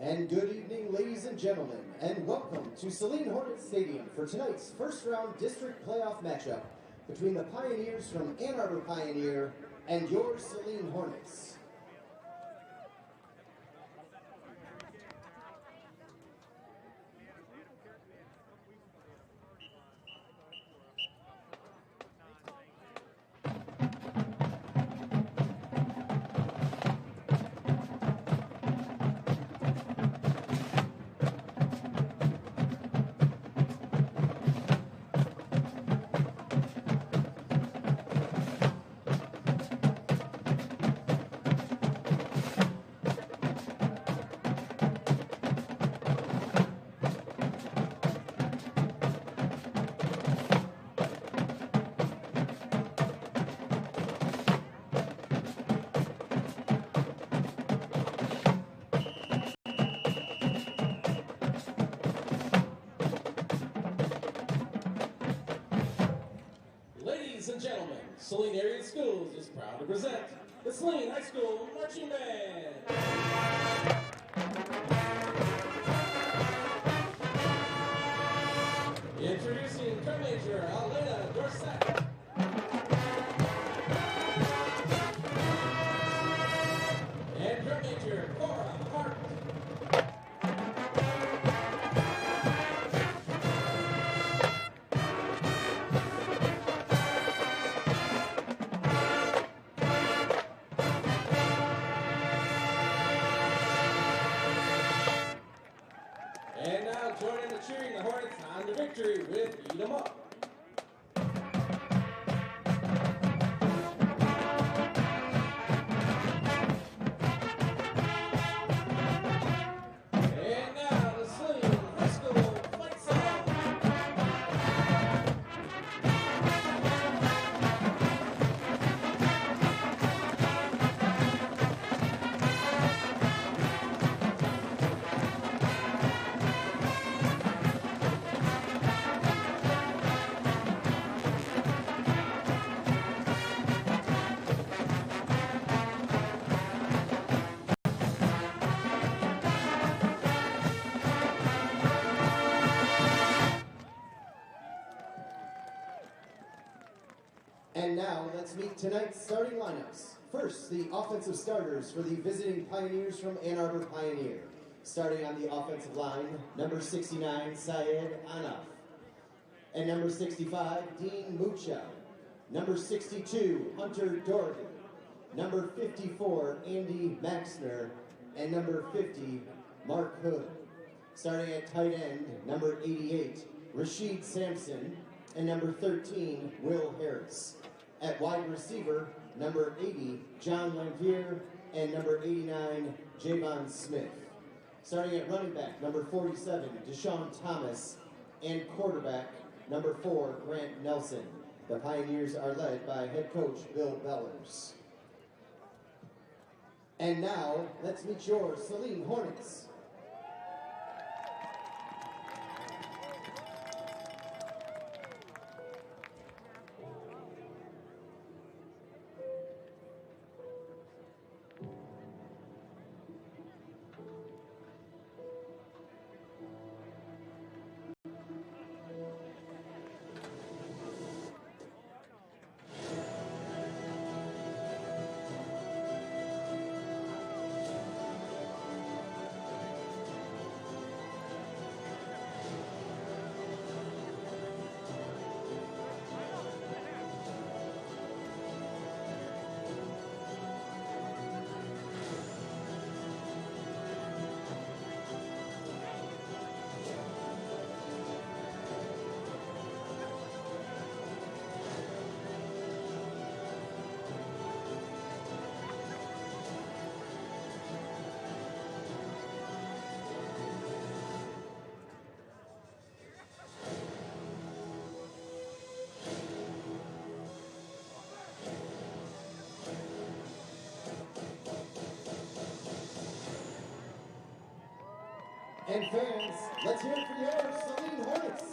And good evening, ladies and gentlemen, and welcome to Saline Hornets Stadium for tonight's first-round district playoff matchup between the Pioneers from Ann Arbor Pioneer and your Saline Hornets. Ladies and gentlemen, Saline Area Schools is proud to present the Saline High School Marching Band. Introducing drum major Elena Dorset. And drum major Cora Hart. And now join in the cheering the Hornets on to victory with Eat 'em Up. And now the Saline High School fight song. And now, let's meet tonight's starting lineups. First, the offensive starters for the visiting Pioneers from Ann Arbor Pioneer. Starting on the offensive line, number 69, Syed Anaf. And number 65, Dean Mucha. Number 62, Hunter Doherty. Number 54, Andy Maxner. And number 50, Mark Hood. Starting at tight end, number 88, Rashid Sampson. And number 13, Will Harris. At wide receiver, number 80, John Lampier, and number 89, Javon Smith. Starting at running back, number 47, Deshaun Thomas, and quarterback, number 4, Grant Nelson. The Pioneers are led by head coach Bill Bellers. And now, let's meet your Saline Hornets. And fans, let's hear it for your Saline Hornets.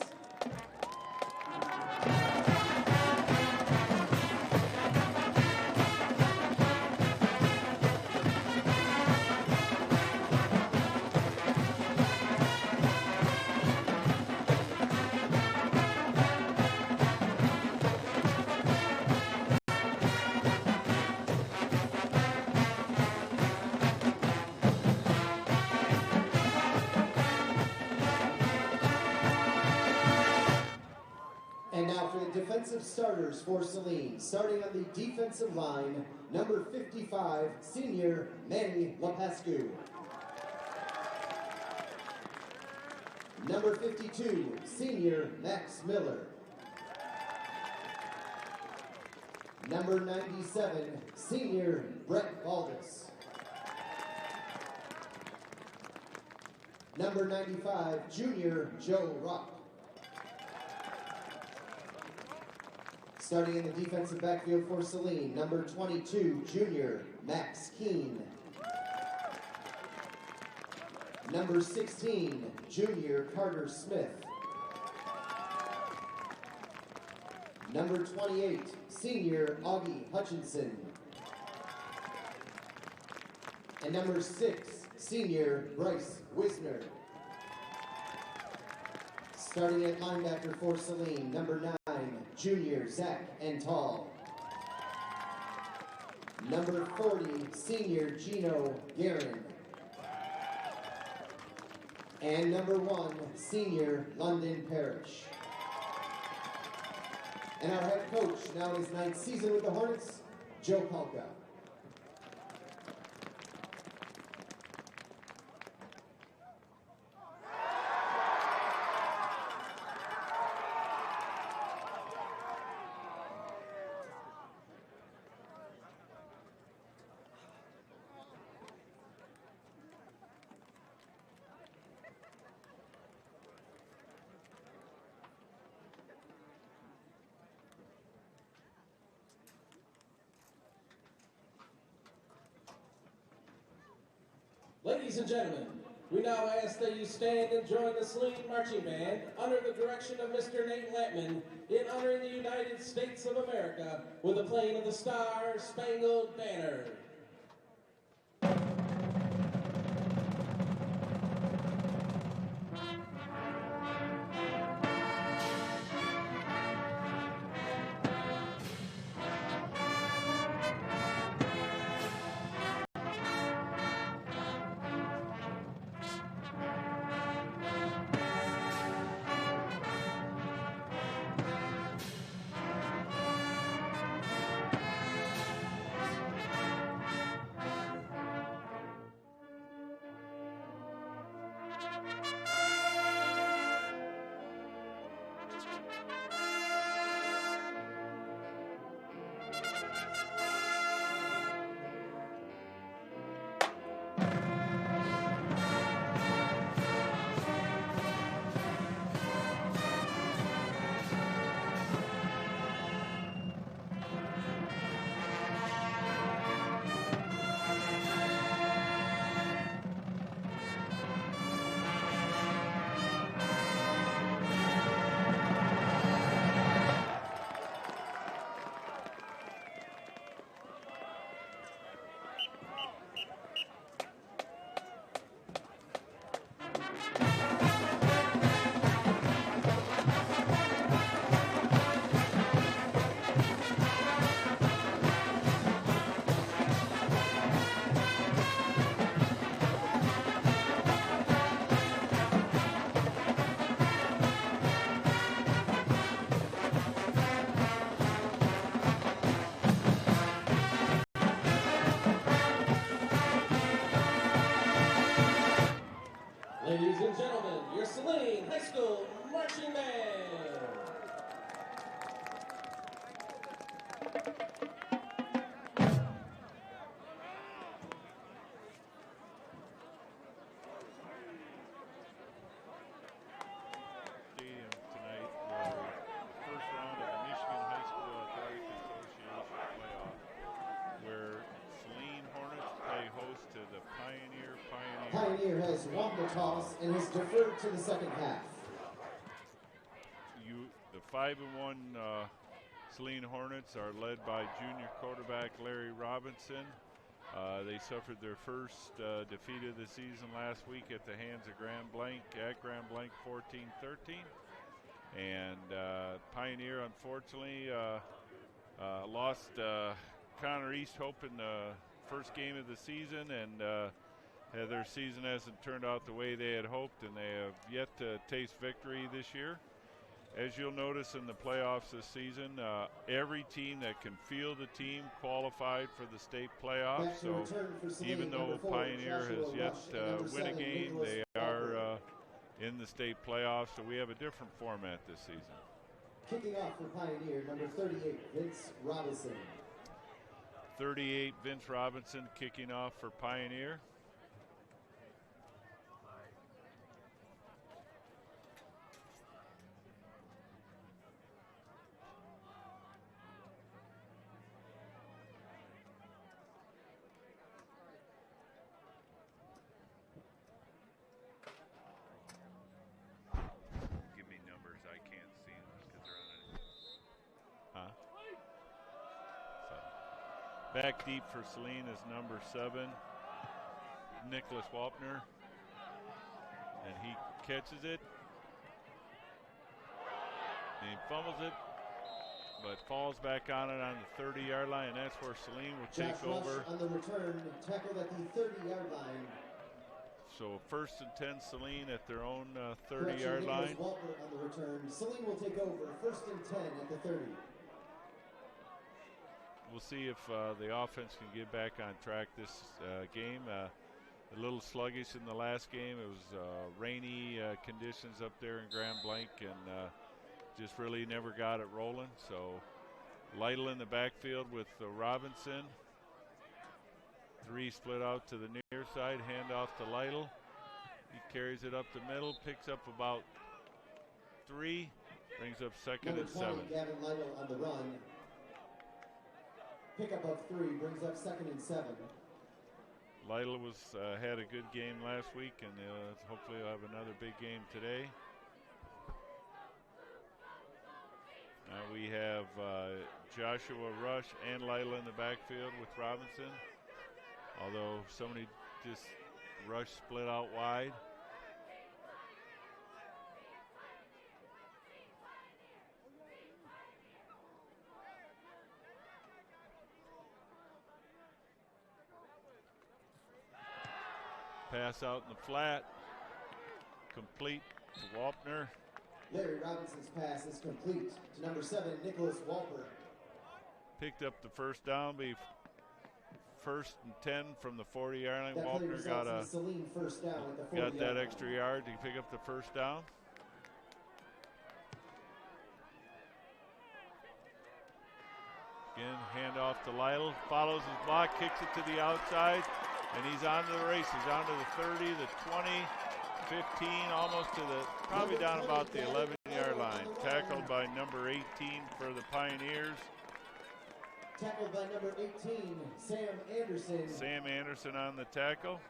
defensive starters for Saline. Starting on the defensive line, number 55, senior Manny Lapescu. Number 52, senior Max Miller. Number 97, senior Brett Baldus. Number 95, junior Joe Rock. Starting in the defensive backfield for Saline, number 22, junior Max Keene. Number 16, junior Carter Smith. Number 28, senior Augie Hutchinson. And number 6, senior Bryce Wisner. Starting at linebacker for Saline, number 9, junior Zach Entall. Number 40, senior Gino Guerin. And number 1, senior London Parrish. And our head coach, now in his 9th season with the Hornets, Joe Palka. Ladies and gentlemen, we now ask that you stand and join the Saline Marching Band under the direction of Mr. Nate Lampman in honoring the United States of America with the playing of the Star-Spangled Banner. Ladies and gentlemen, your Saline High School Marching Band. Stadium tonight for the first round of the Michigan High School Athletic Association playoff, where Saline Hornets play host to the Pioneer. Pioneer has won the toss and has deferred to the second half. The 5-1 Saline Hornets are led by junior quarterback Larry Robinson. They suffered their first defeat of the season last week at the hands of Grand Blanc, at Grand Blanc 14-13. And Pioneer, unfortunately, lost Connor Easthope in the first game of the season, and their season hasn't turned out the way they had hoped, and they have yet to taste victory this year. As you'll notice in the playoffs this season, every team that can field a team qualified for the state playoffs. So even though Pioneer has yet to win a game, they are in the state playoffs. So we have a different format this season. Kicking off for Pioneer, number 38, Vince Robinson. 38, Vince Robinson kicking off for Pioneer. Back deep for Saline is number 7, Nicholas Walpner, and he catches it, and he fumbles it, but falls back on it on the 30-yard line, and that's where Saline will take over. On the return, tackled at the 30-yard line. So 1st and 10, Saline at their own 30-yard line. Walpner on the return. Saline will take over, 1st and 10 at the 30. We'll see if the offense can get back on track this game. A little sluggish in the last game. It was rainy conditions up there in Grand Blanc, and just really never got it rolling. So Lytle in the backfield with Robinson. 3 split out to the near side, hand off to Lytle. He carries it up the middle, picks up about 3, brings up 2nd and 7. Gavin Lytle on the run. Pickup of 3 brings up 2nd and 7. Lytle had a good game last week, and hopefully he'll have another big game today. Now we have Joshua Rush and Lytle in the backfield with Robinson. Although somebody just Rush split out wide. Pass out in the flat, complete to Walpner. Larry Robinson's pass is complete to number 7, Nicholas Walper. Picked up the first down, be 1st and 10 from the 40-yard line. Walpner got that extra yard to pick up the first down. Again, handoff to Lytle, follows his block, kicks it to the outside. And he's on to the races, on to the 30, the 20, 15, almost to the, probably down about the 11-yard line. Tackled by number 18 for the Pioneers. Tackled by number 18, Sam Anderson. Sam Anderson on the tackle.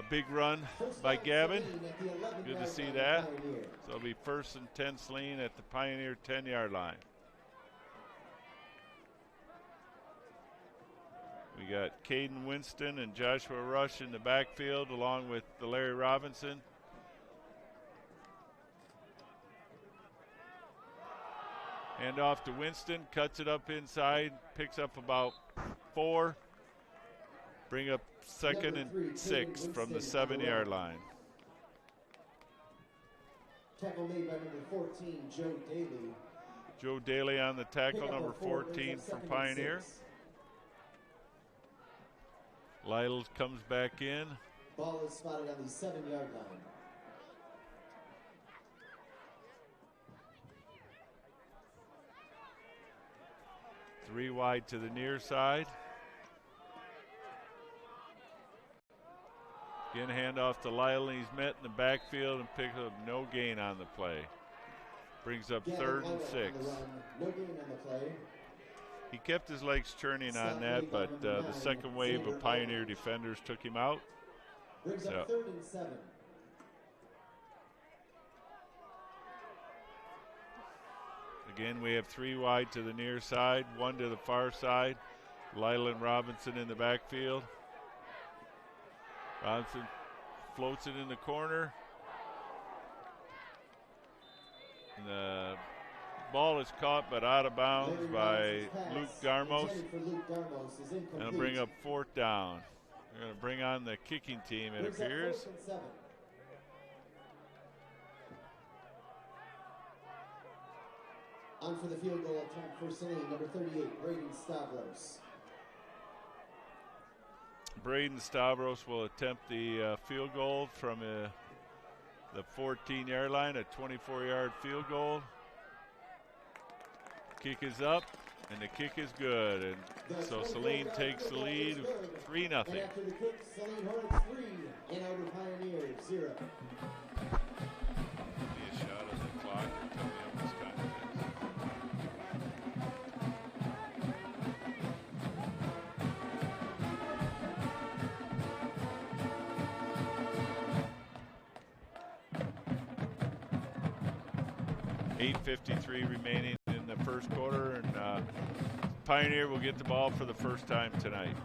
Big run by Gavin. Good to see that. So it'll be 1st and 10 Saline at the Pioneer 10-yard line. We got Caden Winston and Joshua Rush in the backfield along with the Larry Robinson. Hand off to Winston, cuts it up inside, picks up about 4. Bring up 2nd and 6 from the 7-yard line. Tackle made by number 14, Joe Daly. Joe Daly on the tackle, number 14 for Pioneer. Lytle comes back in. Ball is spotted on the 7-yard line. Three wide to the near side. Again, handoff to Lytle. He's met in the backfield and picks up no gain on the play. Brings up 3rd and 6. No gain on the play. He kept his legs churning on that, but the second wave of Pioneer defenders took him out. Brings up 3rd and 7. Again, we have 3 wide to the near side, 1 to the far side. Lytle and Robinson in the backfield. Robinson floats it in the corner. And the ball is caught but out of bounds by Luke Garmos. And it'll bring up 4th down. They're going to bring on the kicking team, it appears. On for the field goal attempt for Saline, number 38, Braden Stavros. Braden Stavros will attempt the field goal from the 14-yard line, a 24-yard field goal. Kick is up, and the kick is good. And so Saline takes the lead, 3-0. And after the kick, Saline Hornets 3, Ann Arbor Pioneers 0. Be a shot of the clock or tell me how much time it is. .8:53 remaining in the first quarter, and Pioneer will get the ball for the first time tonight.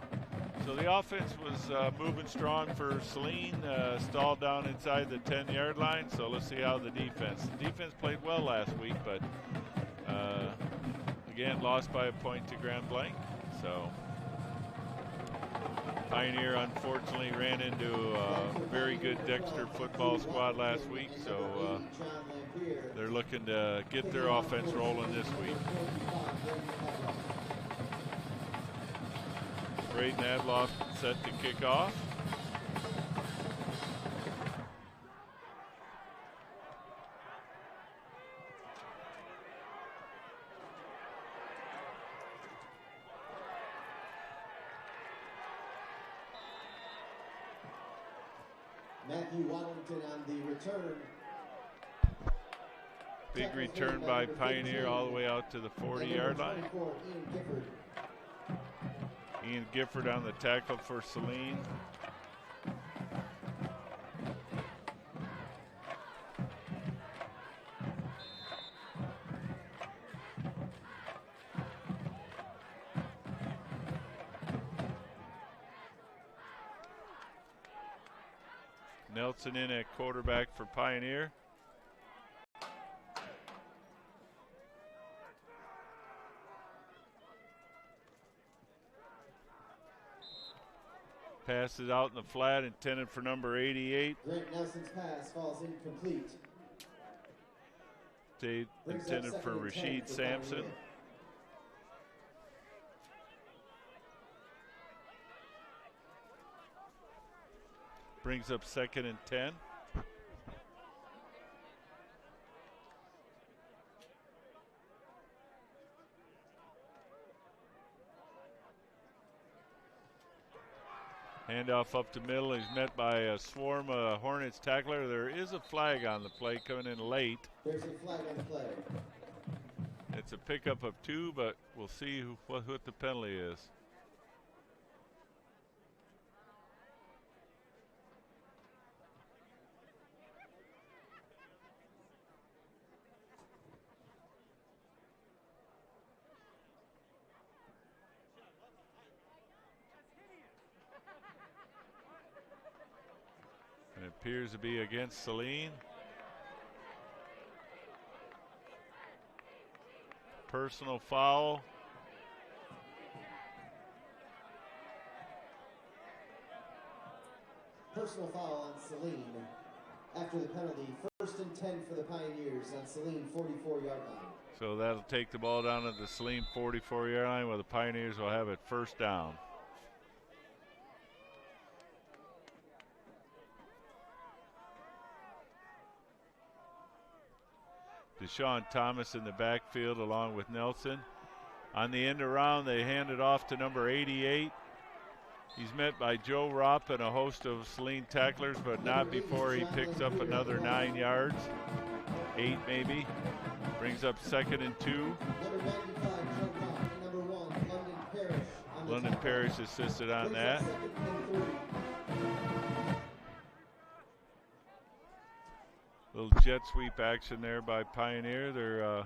So the offense was moving strong for Saline, stalled down inside the 10-yard line. So let's see how the defense played well last week, but again lost by a point to Grand Blanc. So Pioneer unfortunately ran into a very good Dexter football squad last week, so they're looking to get their offense rolling this week. Braden Adloff set to kick off. Matthew Waddington on the return. Big return by Pioneer all the way out to the 40-yard line. Ian Gifford on the tackle for Saline. Nelson in at quarterback for Pioneer. Passes out in the flat, intended for number 88. Grant Nelson's pass falls incomplete. Intended for Rashid Sampson. Brings up 2nd and 10. Handoff up the middle. He's met by a swarm of Hornets tackler. There is a flag on the play coming in late. There's a flag on the play. It's a pickup of 2, but we'll see what the penalty is. And it appears to be against Saline. Personal foul. Personal foul on Saline. After the penalty, 1st and 10 for the Pioneers on Saline 44-yard line. So that'll take the ball down at the Saline 44-yard line, where the Pioneers will have it 1st down. Deshaun Thomas in the backfield along with Nelson. On the end around, they hand it off to number 88. He's met by Joe Ropp and a host of Saline tacklers, but not before he picks up another 9 yards. 8 maybe. Brings up 2nd and 2. Number 95, Joe Ropp. Number 1, London Parrish. London Parrish assisted on that. Little jet sweep action there by Pioneer. They're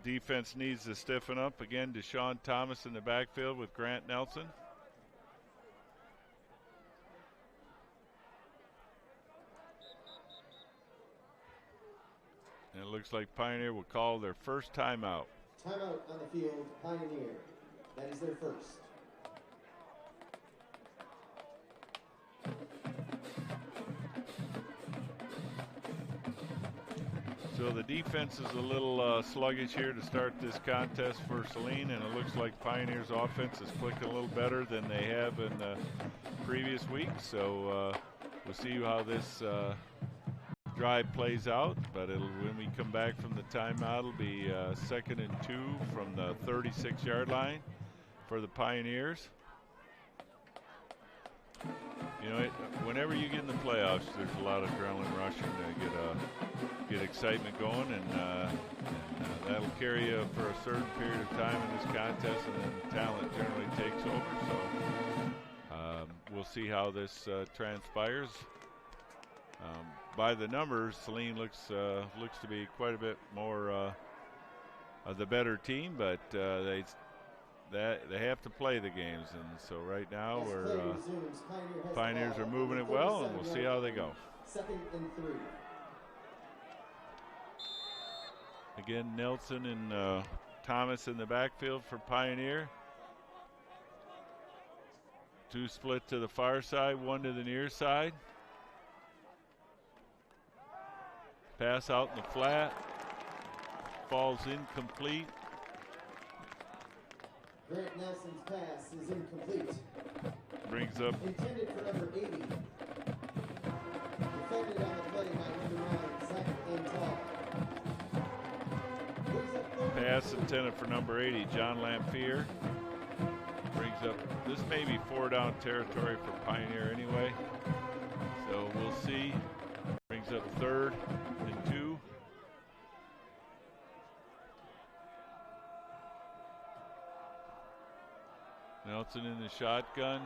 defense needs to stiffen up. Again, Deshaun Thomas in the backfield with Grant Nelson. And it looks like Pioneer will call their first timeout. Timeout on the field, Pioneer. That is their first. So the defense is a little sluggish here to start this contest for Saline, and it looks like Pioneers' offense is clicking a little better than they have in the previous week. So we'll see how this drive plays out. But when we come back from the timeout, it'll be 2nd and 2 from the 36-yard line for the Pioneers. You know, whenever you get in the playoffs, there's a lot of adrenaline rushing to get excitement going, and that'll carry you for a certain period of time in this contest, and then talent generally takes over. So we'll see how this transpires. By the numbers, Saline looks to be quite a bit more of the better team, but they have to play the games, and so right now Pioneers are moving it well, and we'll see how they go. 2nd and 3. Again, Nelson and Thomas in the backfield for Pioneer. 2 split to the far side, 1 to the near side. Pass out in the flat. Falls incomplete. Grant Nelson's pass is incomplete. Brings up. Intended for number 80. Defended on the play by number 9, Zach Antal. Pass intended for number 80, John Lamphere. Brings up. This may be 4-down territory for Pioneer anyway. So we'll see. Brings up 3rd and 2. Nelson in the shotgun.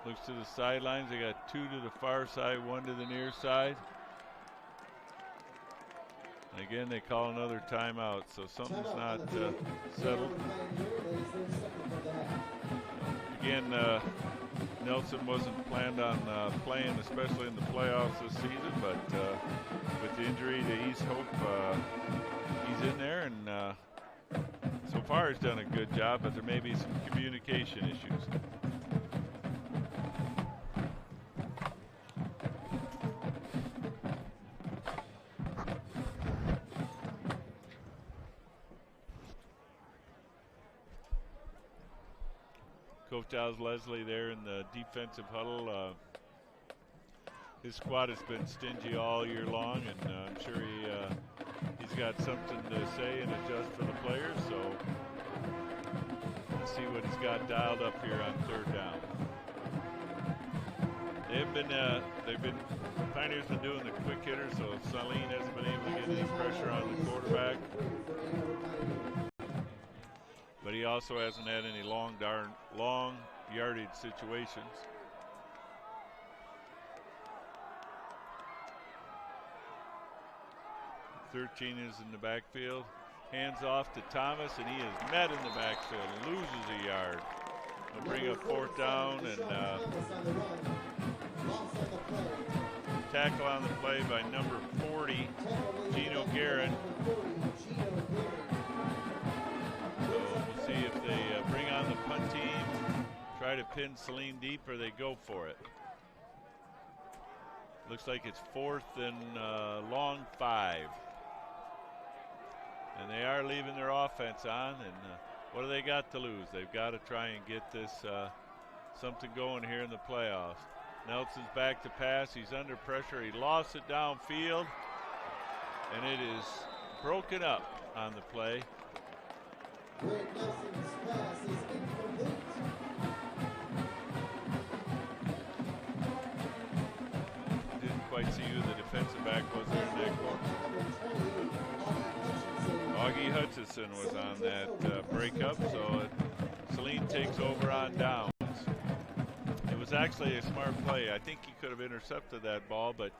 Looks to the sidelines. They got 2 to the far side, 1 to the near side. And again, they call another timeout, so something's not settled. Again, Nelson wasn't planned on playing, especially in the playoffs this season, but with the injury to East Hope, he's in there, and so far he's done a good job, but there may be some communication issues. Coach Oz Leslie there in the defensive huddle. His squad has been stingy all year long, and I'm sure he's got something to say and adjust for the players. So let's see what he's got dialed up here on 3rd down. Pioneers been doing the quick hitters, so Saline hasn't been able to get any pressure on the quarterback. But he also hasn't had any long yardage situations. .13 is in the backfield. Hands off to Thomas, and he is met in the backfield and loses a yard. He'll bring up 4th down, and tackle on the play by number 40, Gino Guerin. So we'll see if they bring on the punt team, try to pin Saline deep, or they go for it. Looks like it's 4th and long 5. And they are leaving their offense on, and what do they got to lose? They've got to try and get this something going here in the playoffs. Nelson's back to pass. He's under pressure. He lost it downfield, and it is broken up on the play. Grant Nelson's pass is incomplete. Didn't quite see who the defensive back was there in that corner. Augie Hutchison was on that breakup, so Saline takes over on downs. It was actually a smart play. I think he could have intercepted that ball, but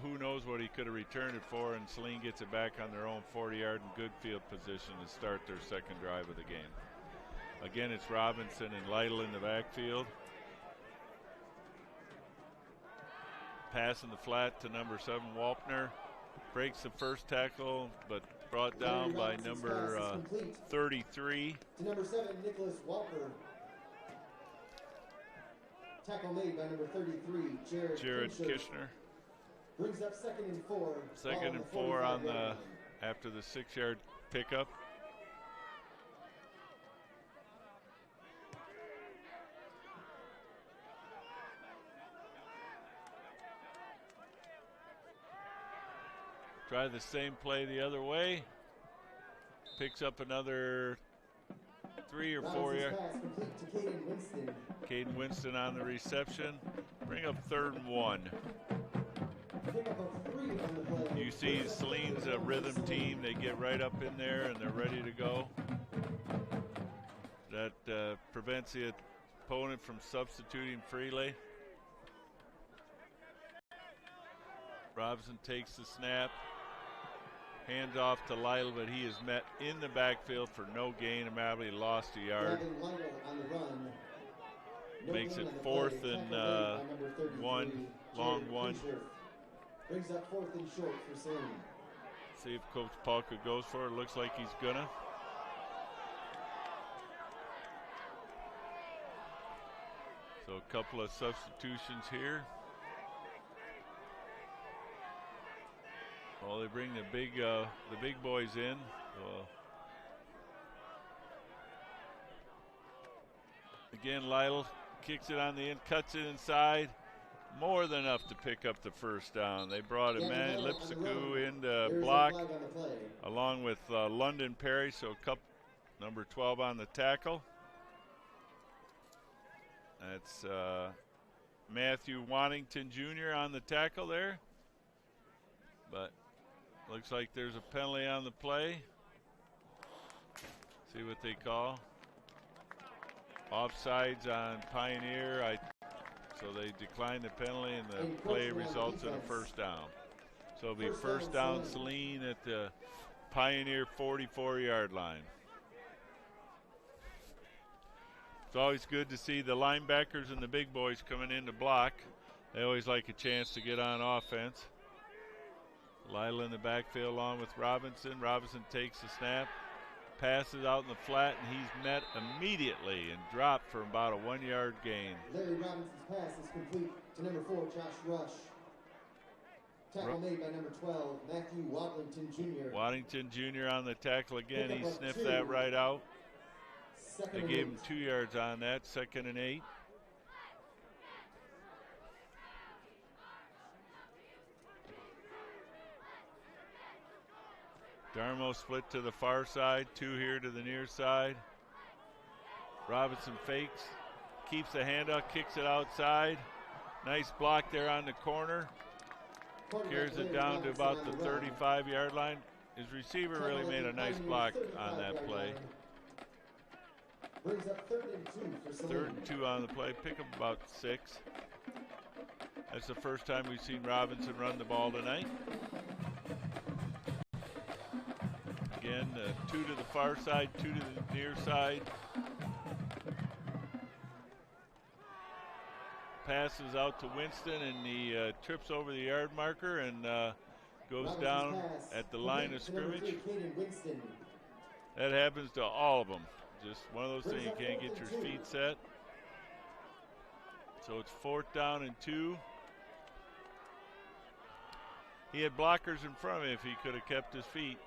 who knows what he could have returned it for, and Saline gets it back on their own 40-yard and good field position to start their 2nd drive of the game. Again, it's Robinson and Lytle in the backfield. Pass in the flat to number 7, Walpner. Breaks the first tackle, but brought down by number 33. To number 7, Nicholas Walker. Tackle made by number 33, Jared Kishner. Brings up 2nd and 4. Second and 4 on the after the 6-yard pickup. Try the same play the other way. Picks up another 3 or 4 yards. Caden Winston on the reception. Bring up 3rd and 1. You see Saline's a rhythm team. They get right up in there and they're ready to go. That prevents the opponent from substituting freely. Robinson takes the snap. Hands off to Lytle, but he is met in the backfield for no gain. Probably lost a yard. Makes it 4th and 1, long 1. Brings up 4th and short for Saline. See if Coach Palka goes for it. Looks like he's gonna. So a couple of substitutions here. Well, they bring the big boys in. Again, Lytle kicks it on the end, cuts it inside. More than enough to pick up the 1st down. They brought Emmanuel Lipsiku in to block, along with London Perry. So number 12 on the tackle. That's Matthew Waddington Jr. on the tackle there. But looks like there's a penalty on the play. See what they call. Offsides on Pioneer. So they decline the penalty and the play results in a 1st down. So it'll be 1st down Saline at the Pioneer 44-yard line. It's always good to see the linebackers and the big boys coming in to block. They always like a chance to get on offense. Lytle in the backfield along with Robinson. Robinson takes the snap, passes out in the flat, and he's met immediately and dropped for about a 1-yard gain. Larry Robinson's pass is complete to number 4, Josh Rush. Tackle made by number 12, Matthew Waddington Jr. Waddington Jr. on the tackle again. He sniffed that right out. They gave him 2 yards on that, 2nd and 8. Darmo split to the far side, 2 here to the near side. Robinson fakes, keeps the handoff, kicks it outside. Nice block there on the corner. Carries it down to about the 35-yard line. His receiver really made a nice block on that play. Brings up 3rd and 2 for Saline. 3rd and 2 on the play, pick up about 6. That's the first time we've seen Robinson run the ball tonight. Again, 2 to the far side, 2 to the near side. Passes out to Winston, and he trips over the yard marker and goes down at the line of scrimmage. That happens to all of them. Just one of those things, you can't get your feet set. So it's 4th down and 2. He had blockers in front of him if he could have kept his feet.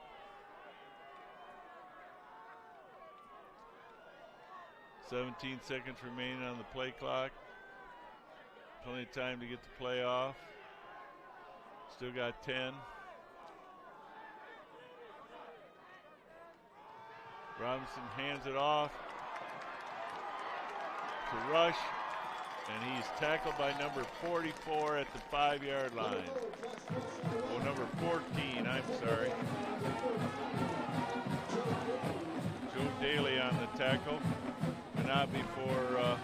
"17 seconds remaining on the play clock. Plenty of time to get the play off. Still got 10. Robinson hands it off to Rush, and he's tackled by number 44 at the 5-yard line. Oh, number 14, I'm sorry. Joe Daly on the tackle. And not before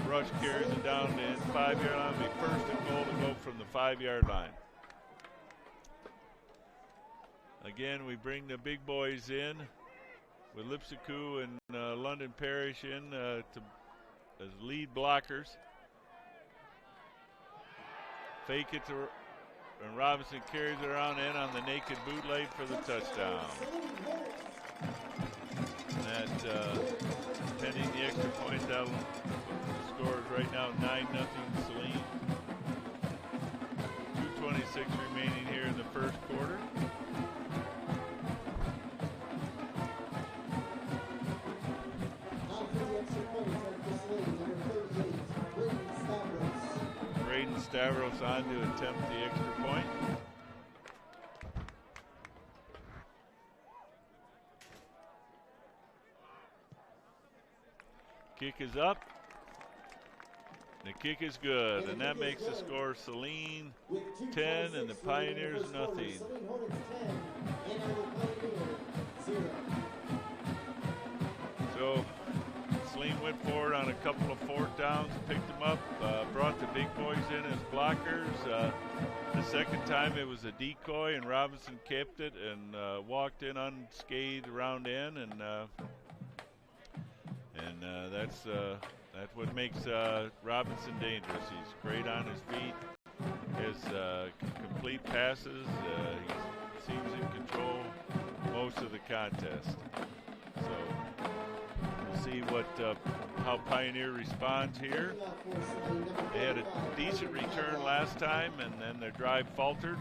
Rush carries it down to his 5-yard line. It'll be 1st and goal to go from the 5-yard line. Again, we bring the big boys in with Lipsiku and London Parish in as lead blockers. Fake it to, and Robinson carries it around in on the naked bootleg for the touchdown. And that, pending the extra point, that score is right now 9-0 Saline. 2:26 remaining. Stavros on to attempt the extra point. Kick is up. The kick is good, and that makes the score Saline 10 and the Pioneers nothing. So Saline went forward on a couple of fourth downs, picked them up, brought the big boys in as blockers. The second time it was a decoy, and Robinson kept it and walked in unscathed around in, and that's what makes Robinson dangerous. He's great on his feet, has complete passes. He seems in control most of the contest. So we'll see how Pioneer responds here. They had a decent return last time, and then their drive faltered.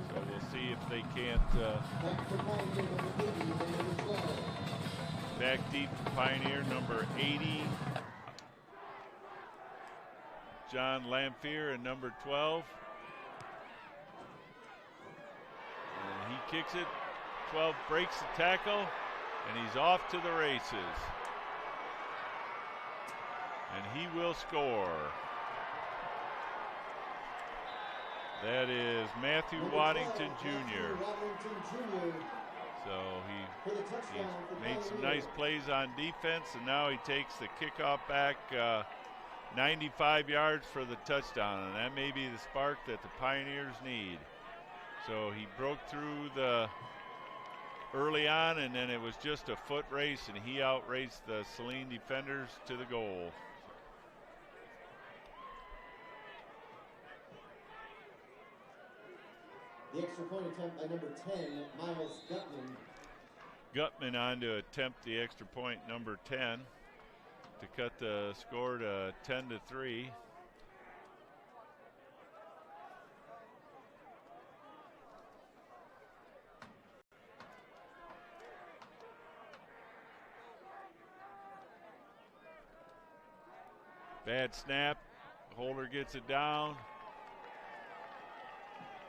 So we'll see if they can't. Back deep for Pioneer, number 80, John Lamphere, and number 12. And he kicks it. 12 breaks the tackle, and he's off to the races. And he will score. That is Matthew Waddington Jr. So he's made some nice plays on defense, and now he takes the kickoff back 95 yards for the touchdown, and that may be the spark that the Pioneers need. So he broke through the early on, and then it was just a foot race, and he outraced the Saline defenders to the goal. The extra point attempt by number 10, Miles Gutman. Gutman on to attempt the extra point, number 10, to cut the score to 10-3. Bad snap. Holder gets it down.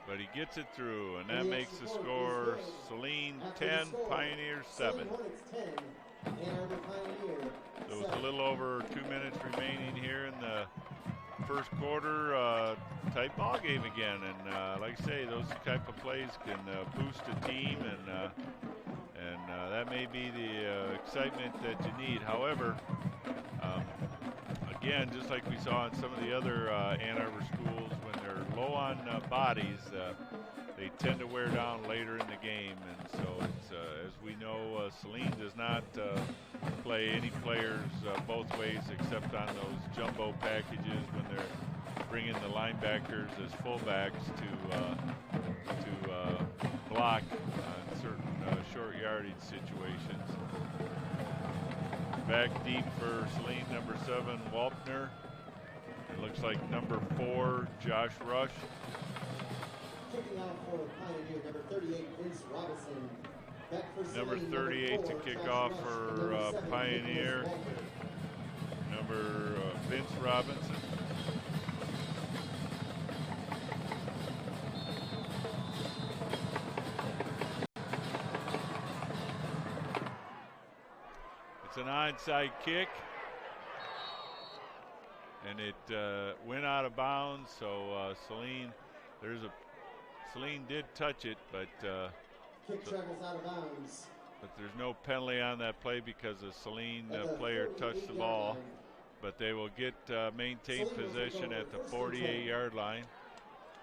But he gets it through, and that makes the score Saline 10, Pioneers 7. So with a little over 2 minutes remaining here in the first quarter, tight ball game again. And like I say, those type of plays can boost a team, and that may be the excitement that you need. However, again, just like we saw in some of the other Ann Arbor schools, when they're low on bodies, they tend to wear down later in the game. And so, it's, as we know, Saline does not play any players both ways except on those jumbo packages when they're bringing the linebackers as fullbacks to block on certain short yardage situations. Back deep for Saline, number 7, Walpner. It looks like number 4, Josh Rush. Kicking out for Pioneer, number 38, Vince Robinson. Back for Number 38 to kick off for Pioneer. Number Vince Robinson. It's an onside kick, and it went out of bounds. So Saline did touch it, but kick travels out of bounds. But there's no penalty on that play because the Saline player touched the ball. But they will get maintain possession at the 48-yard line,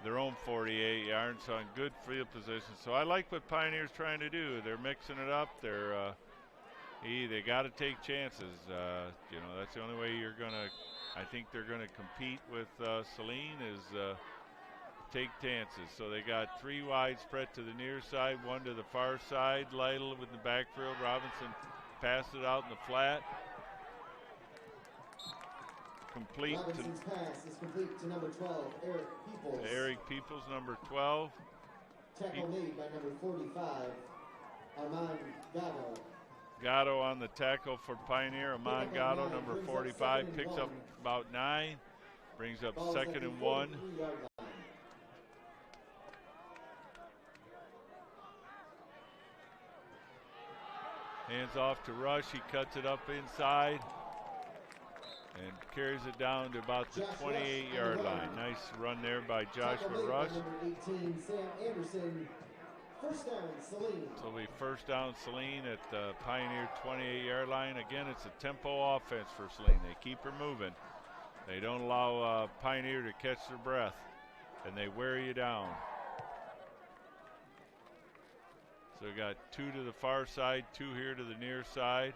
their own 48 yards, so on good field position. So I like what Pioneer's trying to do. They're mixing it up. They got to take chances. That's the only way you're gonna. I think they're gonna compete with Saline is take chances. So they got 3 wide spread to the near side, 1 to the far side. Lytle with the backfield. Robinson passed it out in the flat. Complete. Robinson's pass is complete to number 12, Eric Peoples. Eric Peoples, number 12. Tackle made by number 45, Armand Gatto. Gatto on the tackle for Pioneer. Amon Gatto, number 45, picks up about 9. Brings up Ball's at 2nd the and 1. 43-yard line. Hands off to Rush. He cuts it up inside and carries it down to about the 28-yard line. Nice run there by Joshua Rush. Number 18, Sam Anderson. First down, Saline. So we first down Saline at the Pioneer 28-yard line. Again, it's a tempo offense for Saline. They keep her moving. They don't allow Pioneer to catch their breath, and they wear you down. So we got 2 to the far side, 2 here to the near side.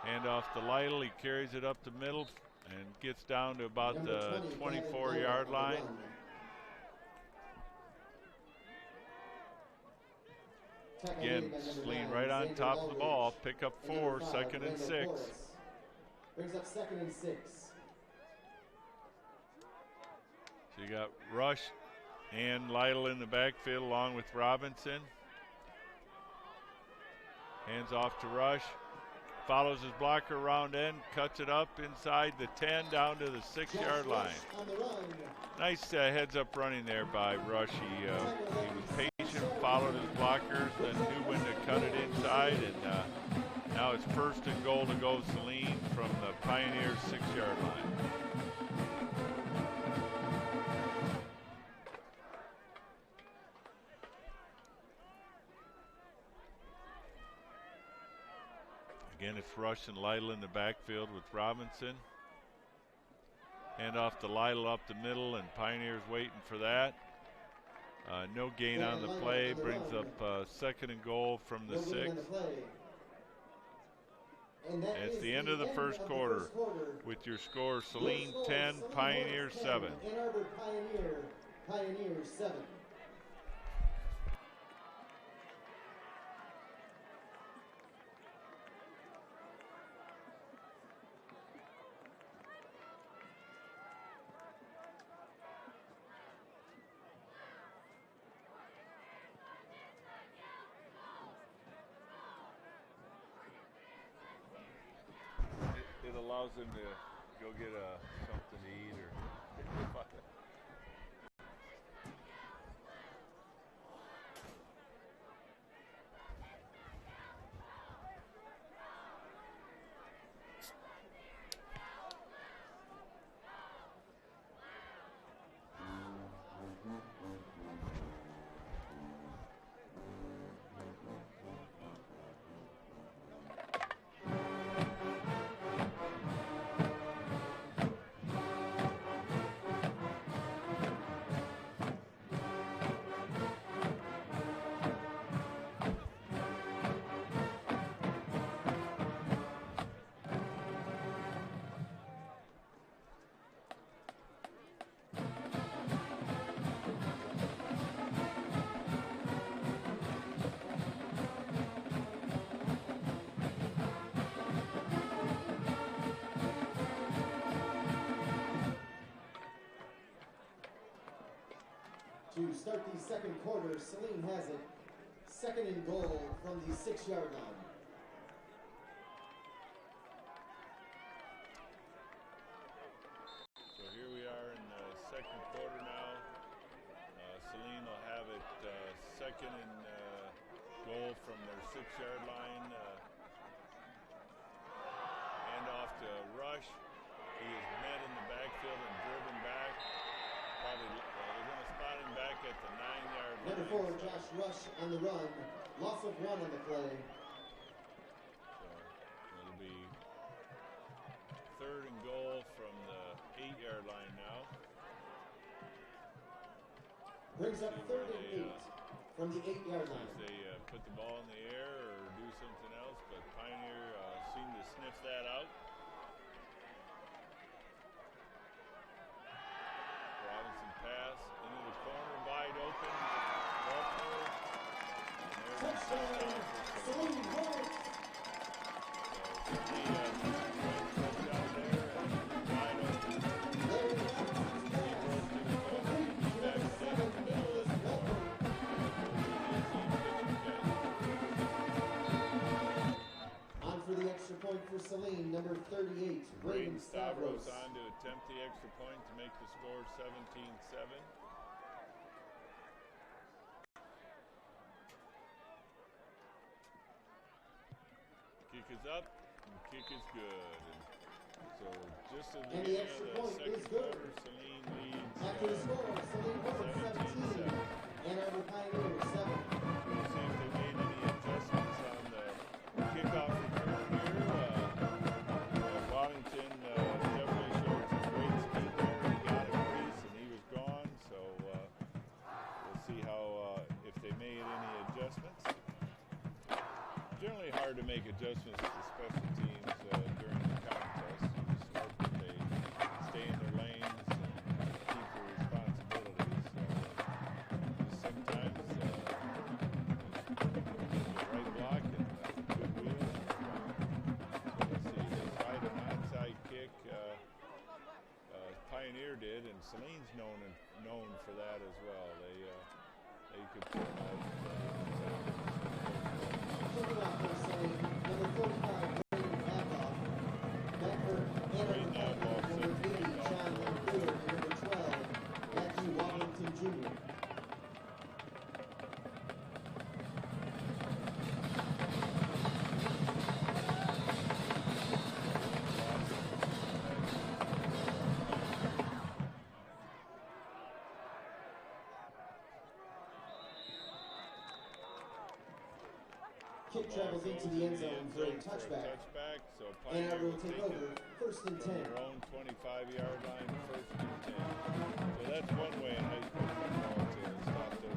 Hand off to Lytle. He carries it up the middle and gets down to about the 24-yard line. Again, Saline right on top of the ball. Pick up 4, 2nd and 6. Brings up 2nd and 6. So you got Rush and Lytle in the backfield along with Robinson. Hands off to Rush. Follows his blocker around end, cuts it up inside the 10 down to the 6-yard line. Nice heads-up running there by Rush. He was patient, followed his blockers, then knew when to cut it inside, and now it's 1st and goal to go Saline from the Pioneers 6-yard line. Again, it's Rush and Lytle in the backfield with Robinson. Hand off to Lytle up the middle, and Pioneers waiting for that. No gain on the play. Brings up 2nd and goal from the 6. It's the end of the first quarter with your score Saline 10, Pioneer 7. Ann Arbor Pioneer 7. It allows them to go get something to eat or. To start the second quarter, Saline has it. 2nd and goal from the 6-yard line. So here we are in the second quarter now. Saline will have it 2nd and goal from their 6-yard line. Hand off to Rush. He is met in the backfield and driven back. Probably they're going to spot him back at the 9-yard line. Number 4, Josh Rush on the run. Loss of 1 on the play. So it'll be 3rd and goal from the 8-yard line now. Brings up 3rd and 8 from the 8-yard line. If they put the ball in the air or do something else, but Pioneer seemed to sniff that out. Robinson pass into the corner, wide open. Touchdown, Saline Hornets. On for the extra point for Saline, number 38, Braden Stavros on to attempt the extra point to make the score 17-7. Kick is up, and kick is good. And so just at the beginning of the second quarter, Saline leads After the score, Saline Hornets 17, Ann Arbor Pioneers 7. We'll see if they made any adjustments on the kickoff return here. Wellington definitely showed some great speed there. He got a crease and he was gone. So we'll see how if they made any adjustments. Generally hard to make adjustments to special teams during the contest. You just hope that they stay in their lanes and keep their responsibilities. Sometimes the right block and good wheel. So let's see, they tried an onside kick. Pioneer did, and Saline's known for that as well. They could pull out. Kicking off for Saline, number 45, Brandon Adloff. Back for Ann Arbor Pioneers, number 80, John Lamphere, and number 12, Matthew Wallington Jr. Kick travels into the end zone for a touchback. So Ann Arbor will Pioneer take over, first and 10. from their own 25-yard line, first and 10. So that's one way in high school football to stop the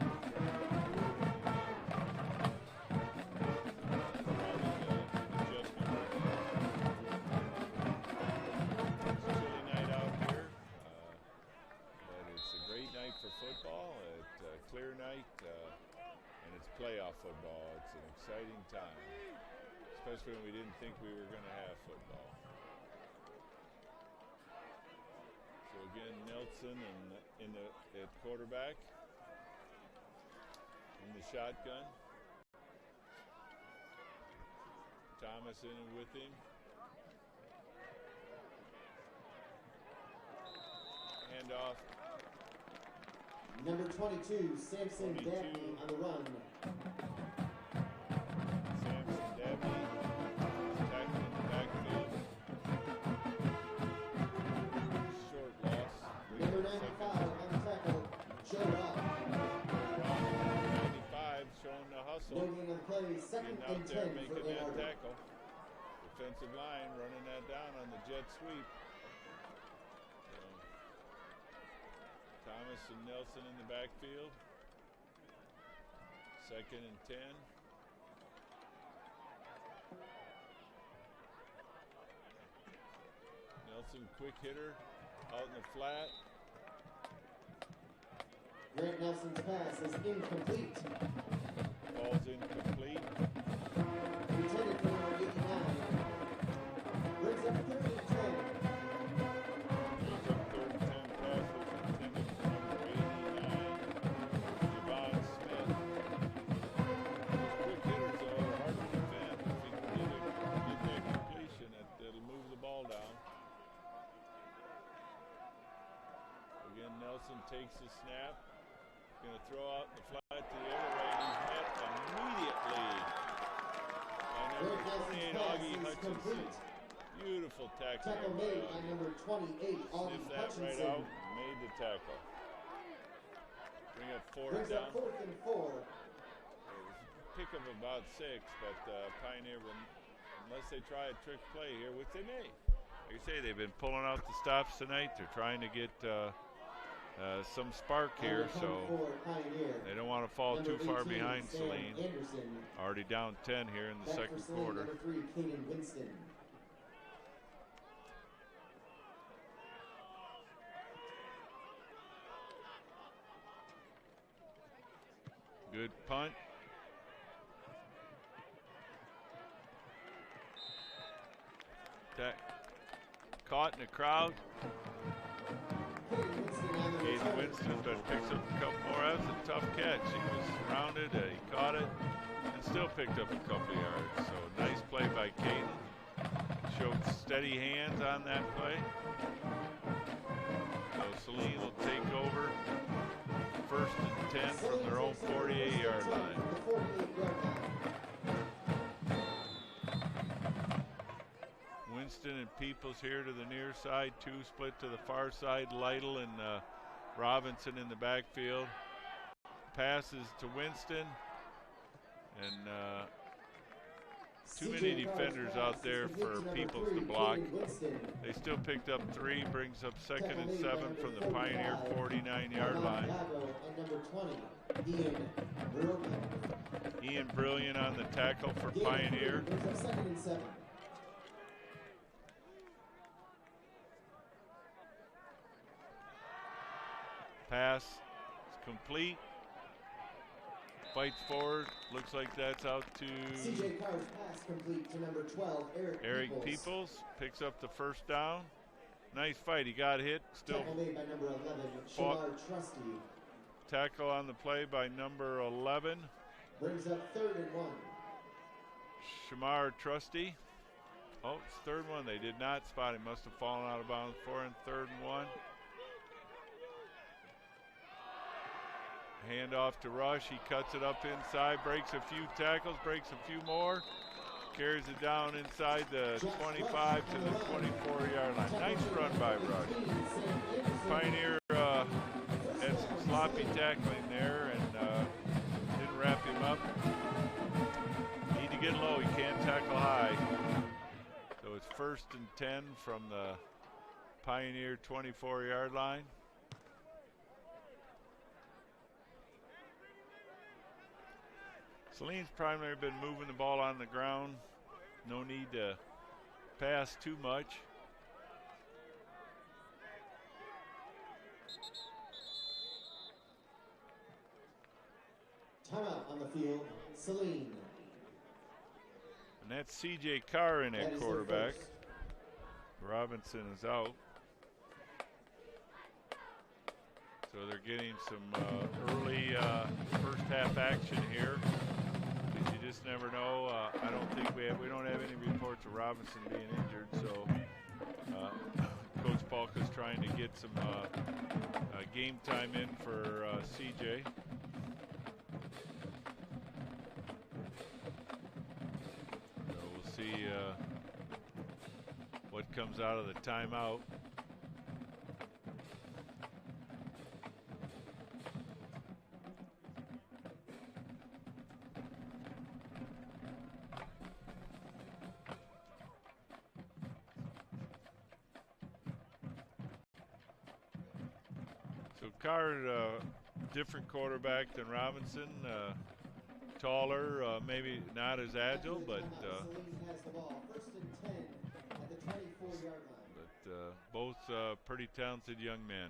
It's a chilly night out here, but it's a great night for football. It's a clear night, and it's playoff football. It's an exciting time, especially when we didn't think we were going to have football. So again, Nelson at quarterback, in the shotgun. Thomas in and with him. Handoff. Number 22, Samson Dabney on the run. Samson Dabney attacking in the backfield. Short loss. Number 95 on the tackle, Joe Rock. 95 showing the hustle. No gain on the play, second Getting out and there 10 making for Ann that Arbor. tackle. Defensive line running that down on the jet sweep. Thomas and Nelson in the backfield. Second and 10. Nelson, quick hitter, out in the flat. Grant Nelson's pass is incomplete. Ball's incomplete. Intended for number 89. Brings up third and 10. Brings up third and 10 pass was intended for number 89, Javon Smith. Those quick hitters, though, are hard to defend. If he can get that completion, it'll move the ball down. Again, Nelson takes the snap. Going to throw out the flat to the other way. He's met immediately by number 28, Augie Hutchinson. Beautiful tackle. Tackle made by number 28, Augie Sniffed that right Hutchinson. out, made the tackle. Bring up fourth Brings down. up fourth and 4. It was a pick of about 6, but Pioneer will, unless they try a trick play here, which they may. Like I say, they've been pulling out the stops tonight. They're trying to get some spark here, so they don't want to fall too far behind Saline. Already down 10 here in the second quarter. Number 3, Keenan Winston. Good punt. Caught in the crowd. Caden Winston, but picks up a couple more. That was a tough catch. He was surrounded, he caught it, and still picked up a couple yards. So nice play by Caden. showed steady hands on that play. So Saline will take over 1st and 10 from their own 48-yard line. Winston and Peoples here to the near side, 2 split to the far side. Lytle and Robinson in the backfield. Passes to Winston, and too many defenders out there for Peoples to block. They still picked up 3, brings up 2nd and 7 from the Pioneer 49-yard line. Ian Brilliant on the tackle for Pioneer. Pass is complete. Fights forward. Looks like that's out to CJ Carr's pass complete to number 12, Eric Peoples. Picks up the 1st down. Nice fight. He got hit. Still tackle made by number 11, Shamar Trusty. Tackle on the play by number 11. Brings up 3rd and 1. Shamar Trusty. Oh, it's 3rd and 1. They did not spot him. Must have fallen out of bounds for him. 3rd and 1. Hand off to Rush. He cuts it up inside, breaks a few tackles, breaks a few more, carries it down inside the 25 to the 24-yard line. Nice run by Rush. Pioneer had some sloppy tackling there and didn't wrap him up. Need to get low. He can't tackle high. So it's 1st and 10 from the Pioneer 24-yard line. Saline's primarily been moving the ball on the ground. No need to pass too much. Timeout on the field, Saline. And that's CJ Carr in at quarterback. Robinson is out. So they're getting some early first half action here. But you just never know. I don't think we don't have any reports of Robinson being injured. So Coach Polka's trying to get some game time in for CJ. So we'll see what comes out of the timeout. Carr, different quarterback than Robinson, taller, maybe not as agile, but both pretty talented young men.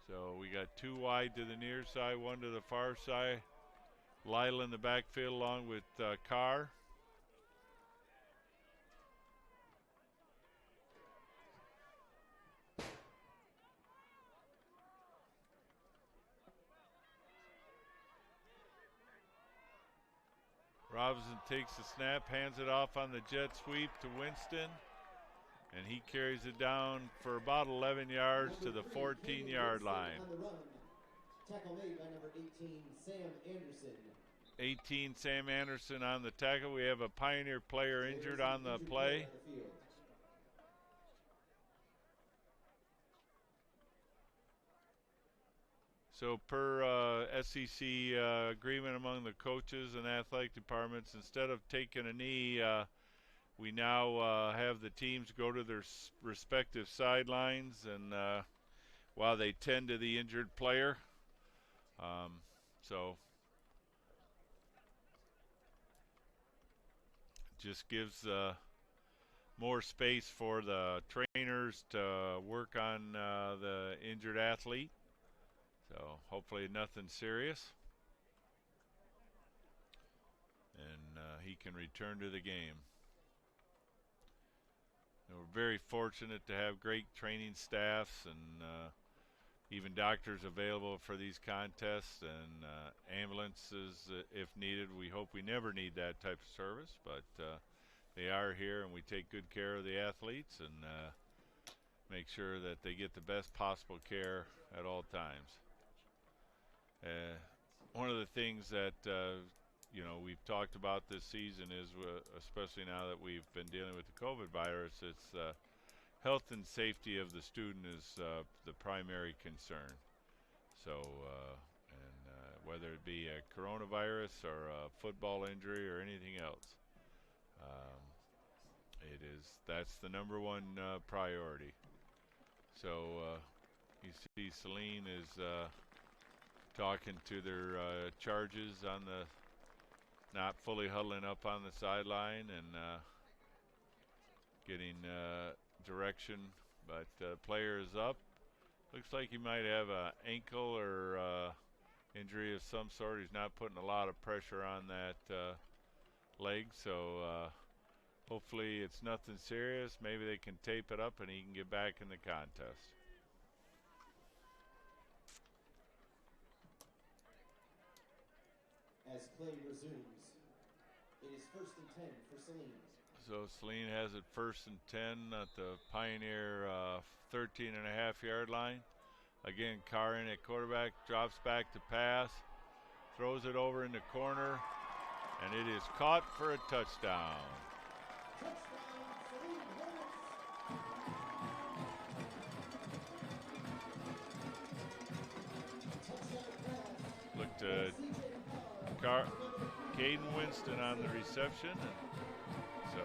So we got 2 wide to the near side, 1 to the far side. Lytle in the backfield along with Carr. Robinson takes the snap, hands it off on the jet sweep to Winston, and he carries it down for about 11 yards to the 14-yard line. Tackle made by number 18, Sam Anderson. 18, Sam Anderson on the tackle. We have a Pioneer player injured on the play. So per SEC agreement among the coaches and athletic departments, instead of taking a knee, we now have the teams go to their respective sidelines and while they tend to the injured player. So just gives more space for the trainers to work on the injured athlete. So hopefully nothing serious. And he can return to the game. And we're very fortunate to have great training staffs and even doctors available for these contests and ambulances if needed. We hope we never need that type of service, but they are here, and we take good care of the athletes and make sure that they get the best possible care at all times. One of the things that we've talked about this season is, especially now that we've been dealing with the COVID virus, it's health and safety of the student is the primary concern. So, whether it be a coronavirus or a football injury or anything else, that's the number one priority. So you see Saline is talking to their charges on the not fully huddling up on the sideline and getting direction, but player is up. Looks like he might have an ankle or injury of some sort. He's not putting a lot of pressure on that leg, so hopefully it's nothing serious. Maybe they can tape it up and he can get back in the contest. As play resumes, it is 1st and 10 for Saline. So Saline has it 1st and 10 at the Pioneer 13.5-yard line. Again, Carr in at quarterback, drops back to pass, throws it over in the corner, and it is caught for a touchdown. Looked Caden Winston on the reception, and so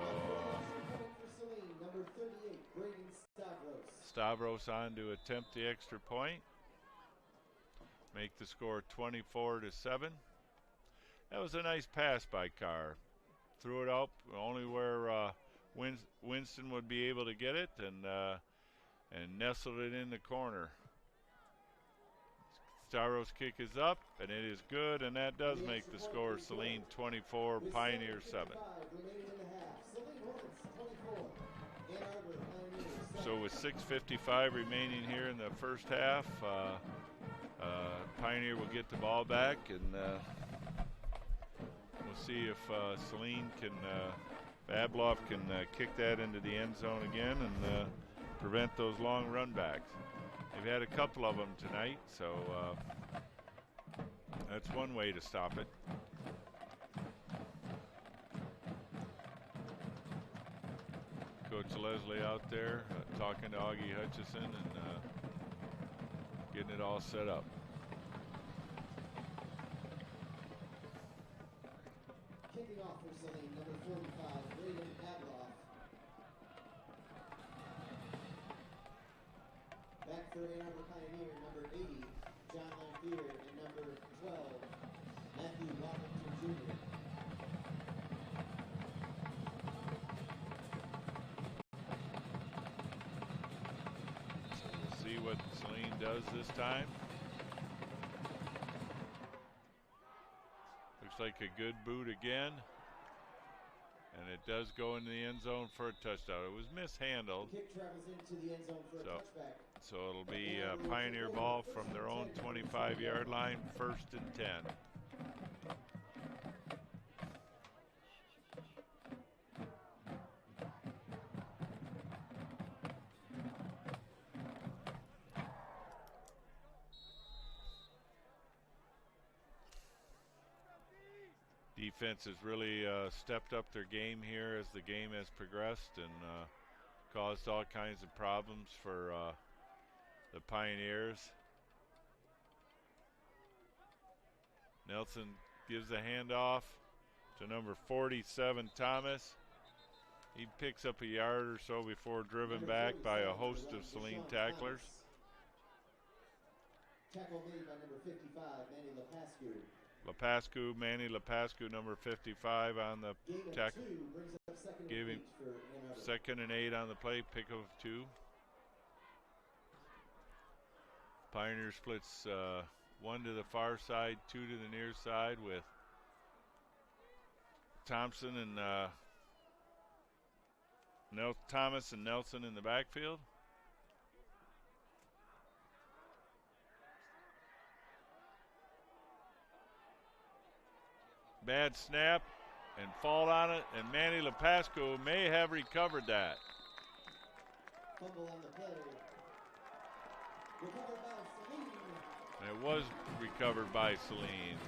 Stavros on to attempt the extra point, make the score 24-7. That was a nice pass by Carr. Threw it up only where Winston would be able to get it, and nestled it in the corner. Stavros' kick is up, and it is good, and that does make the score Saline 24, Pioneer 7. So with 6:55 remaining here in the first half, Pioneer will get the ball back, and we'll see if Saline can, Babloff can kick that into the end zone again and prevent those long run backs. They've had a couple of them tonight, so that's one way to stop it. Coach Leslie out there talking to Augie Hutchison and getting it all set up. Kicking off for Saline, number 45, Braden Babloff. Back for Ann Arbor Pioneer, number 80, John Lampier, and number 12, Matthew Washington Jr. See what Saline does this time. Looks like a good boot again. And it does go into the end zone for a touchdown. It was mishandled. The kick travels into the end zone for a touchback. So it'll be a Pioneer ball from their own 25-yard line, 1st and 10. Defense has really stepped up their game here as the game has progressed and caused all kinds of problems for the Pioneers. Nelson gives the handoff to number 47, Thomas. He picks up a yard or so before driven back by a host of Saline tacklers. Tackle made by number 55, Manny Lepascu. Manny Lepascu, number 55 on the tackle. Giving 2nd and 8 on the play, pick of 2. Pioneer splits 1 to the far side, 2 to the near side with Thompson and Thomas and Nelson in the backfield. Bad snap, and fall on it, and Manny Lapasco may have recovered that. Fumble on the play. Recovered by Saline. And it was recovered by Saline.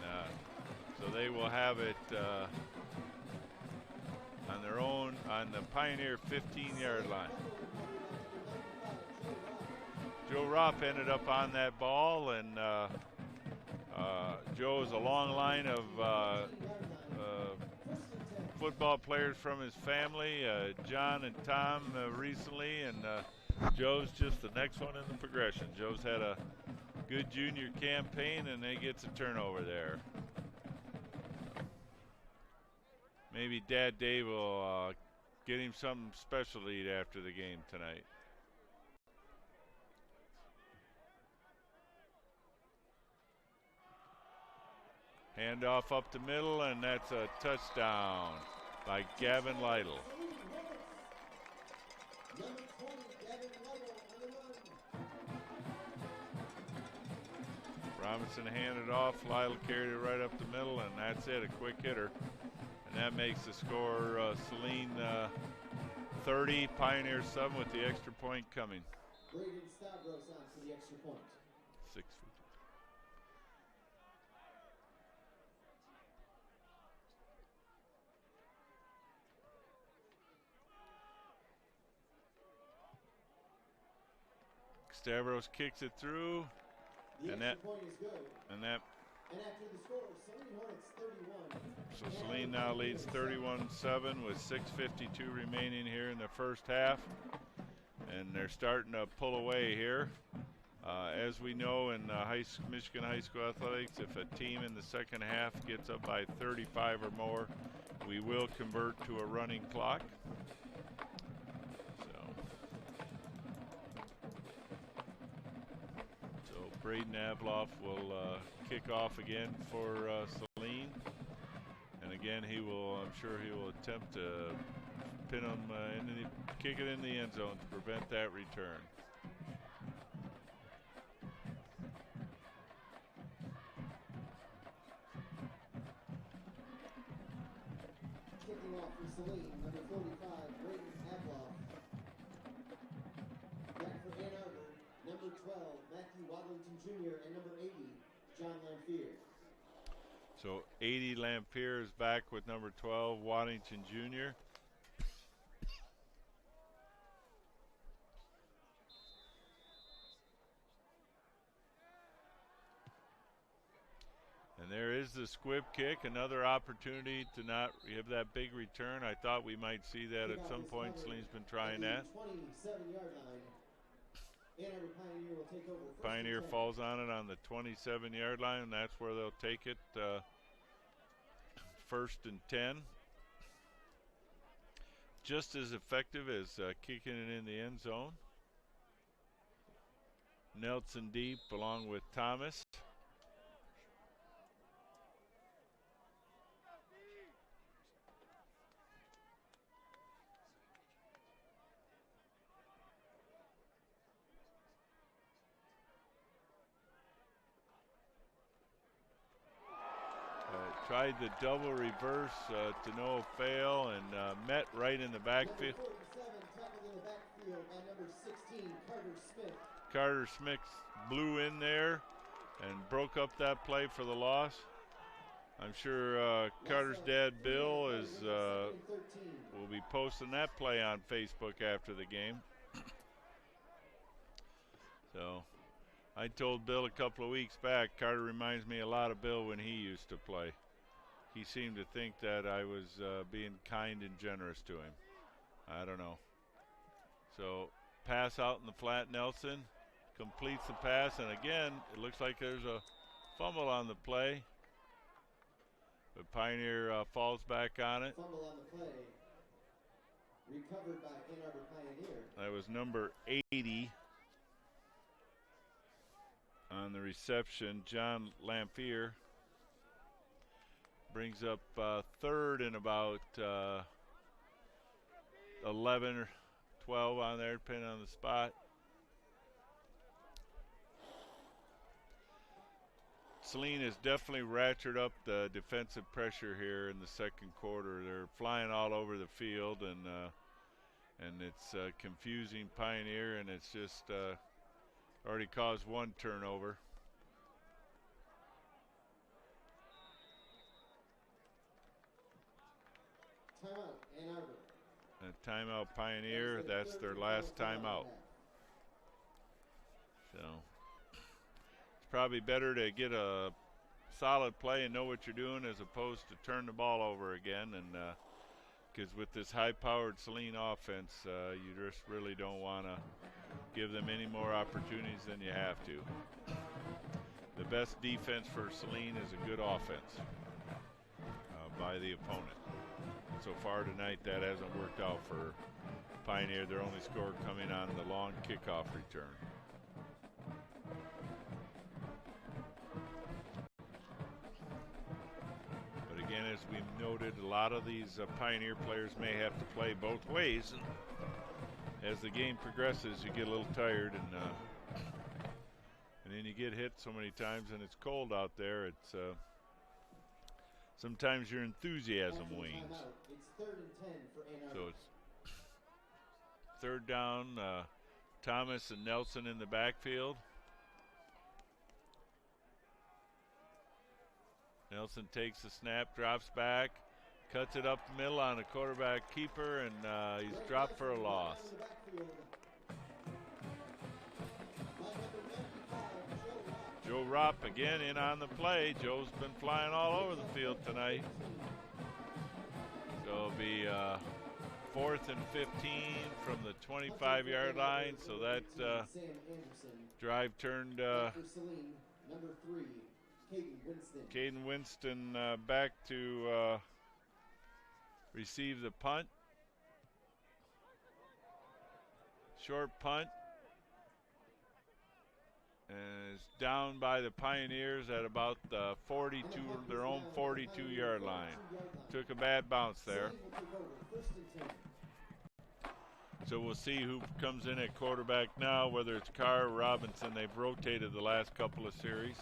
So they will have it on their own on the Pioneer 15-yard line. Joe Rupp ended up on that ball, and Joe is a long line of football players from his family, John and Tom recently, and Joe's just the next one in the progression. Joe's had a good junior campaign, and he gets a turnover there. Maybe Dad Dave will get him something special to eat after the game tonight. Handoff up the middle, and that's a touchdown by Gavin Lytle. Robinson handed off, Lytle carried it right up the middle, and that's it, a quick hitter. And that makes the score Saline 30, Pioneer 7 with the extra point coming. Braden Stavros on for the extra point. 6. Stavros kicks it through, and that point is good. And after the score, Saline Hornets 31. So Saline now leads 31-7 with 6:52 remaining here in the first half, and they're starting to pull away here. As we know in Michigan high school athletics, if a team in the second half gets up by 35 or more, we will convert to a running clock. Braden Avloff will kick off again for Saline, and again I'm sure he will attempt to pin him kick it in the end zone to prevent that return. Kicking off for Saline, number 45, Braden Avloff. Back for Ann Arbor, number 12, Matthew Wadlington Jr., and number 80, John Lamphere. So 80 Lamphere is back with number 12, Waddington Jr. And there is the squib kick, another opportunity to not have that big return. I thought we might see that at some point. Saline's been trying that. 27-yard line. Ann Arbor Pioneer will take over. Pioneer falls on it on the 27-yard line, and that's where they'll take it. First and 10. Just as effective as kicking it in the end zone. Nelson deep along with Thomas. Tried the double reverse to no avail, and met right in the backfield. Number 47 tackled in the backfield by number 16, Carter Smith. Carter Smith blew in there and broke up that play for the loss. I'm sure Carter's dad, Bill, will be posting that play on Facebook after the game. So I told Bill a couple of weeks back, Carter reminds me a lot of Bill when he used to play. He seemed to think that I was being kind and generous to him. I don't know. So pass out in the flat, Nelson completes the pass, and again, it looks like there's a fumble on the play. But Pioneer falls back on it. Fumble on the play. Recovered by Ann Arbor Pioneer. That was number 80 on the reception, John Lamphere. Brings up third and about 11 or 12 on there, depending on the spot. Saline has definitely ratcheted up the defensive pressure here in the second quarter. They're flying all over the field, and it's confusing Pioneer, and it's just already caused one turnover. Timeout, Ann Arbor. A timeout Pioneer. That's their last timeout. So it's probably better to get a solid play and know what you're doing as opposed to turn the ball over again. And because with this high-powered Saline offense, you just really don't want to give them any more opportunities than you have to. The best defense for Saline is a good offense by the opponent. So far tonight, that hasn't worked out for Pioneer. Their only score coming on the long kickoff return. But again, as we've noted, a lot of these Pioneer players may have to play both ways. And as the game progresses, you get a little tired, and then you get hit so many times, and it's cold out there. It's sometimes your enthusiasm wanes. It's 3rd and 10 for Ann Arbor. So it's third down. Thomas and Nelson in the backfield. Nelson takes the snap, drops back, cuts it up the middle on a quarterback keeper, and he's dropped for a loss. Joe Ropp again in on the play. Joe's been flying all over the field tonight. So it'll be 4th and 15 from the 25-yard line. So that drive turned Caden Winston back to receive the punt. Short punt. And it's down by the Pioneers at about the 42, their own 42-yard line. Took a bad bounce there. So we'll see who comes in at quarterback now, whether it's Carr or Robinson. They've rotated the last couple of series.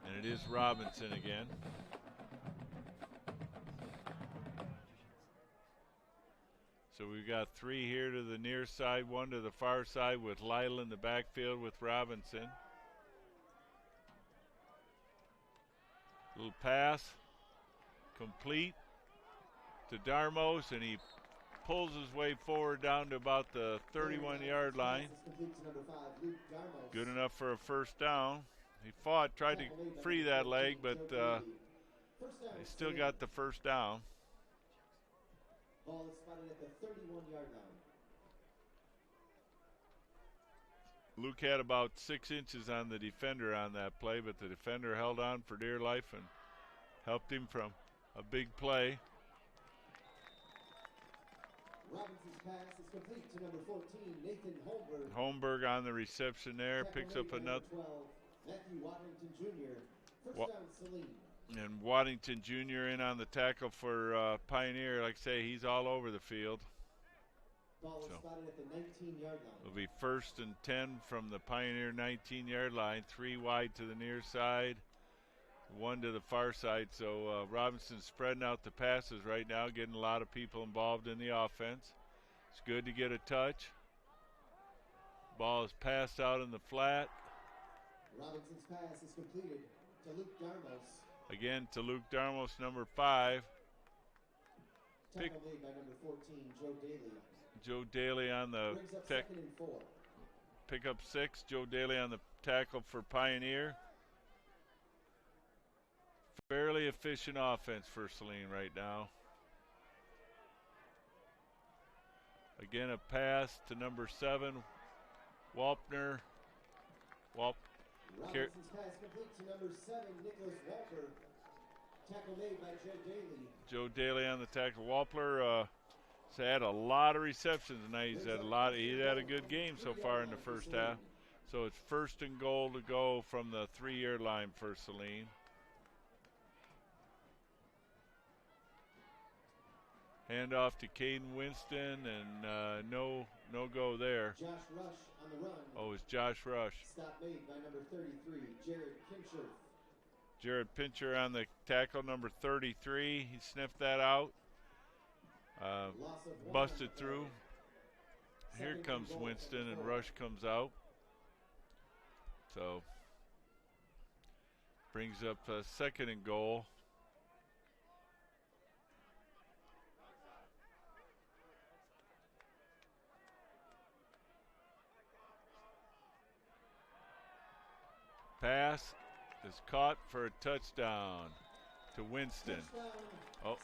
And it is Robinson again. So we've got 3 here to the near side, 1 to the far side with Lytle in the backfield with Robinson. Little pass, complete to Darmos, and he pulls his way forward down to about the 31-yard line. Good enough for a first down. He fought, tried to free that leg, but he still got the first down. Ball is spotted at the 31-yard line. Luke had about 6 inches on the defender on that play, but the defender held on for dear life and helped him from a big play. Robinson's pass is complete to number 14, Nathan Holmberg. Holmberg on the reception there, picks up another. 12, Matthew Waddington Jr. First down, Saline. And Waddington Jr. in on the tackle for Pioneer. Like I say, he's all over the field. Ball is spotted at the 19-yard line. It'll be 1st and 10 from the Pioneer 19-yard line. 3 wide to the near side, 1 to the far side. So Robinson's spreading out the passes right now, getting a lot of people involved in the offense. It's good to get a touch. Ball is passed out in the flat. Robinson's pass is completed to Luke Darmos. Again to Luke Darmos, number 5. Tackle made by number 14, Joe Daly. Joe Daly on the Brings up 2nd and 4. Pick up 6. Joe Daly on the tackle for Pioneer. Fairly efficient offense for Saline right now. Again, a pass to number 7, Walpner. Robinson's pass complete to number 7, Nicholas Walker. Tackle made by Joe Daly. Joe Daly on the tackle. Walpler has had a lot of receptions tonight. He had a good game so far in the first half. So it's 1st and goal to go from the 3-yard line for Saline. Hand off to Caden Winston, and no go there. Josh Rush on the run. Oh, it's Josh Rush. Stop made by number 33, Jared Kincher. Jared Pincher on the tackle, number 33. He sniffed that out. Busted through. Here comes Winston, and Rush comes out. So brings up a 2nd and goal. Pass is caught for a touchdown to Winston. Oh.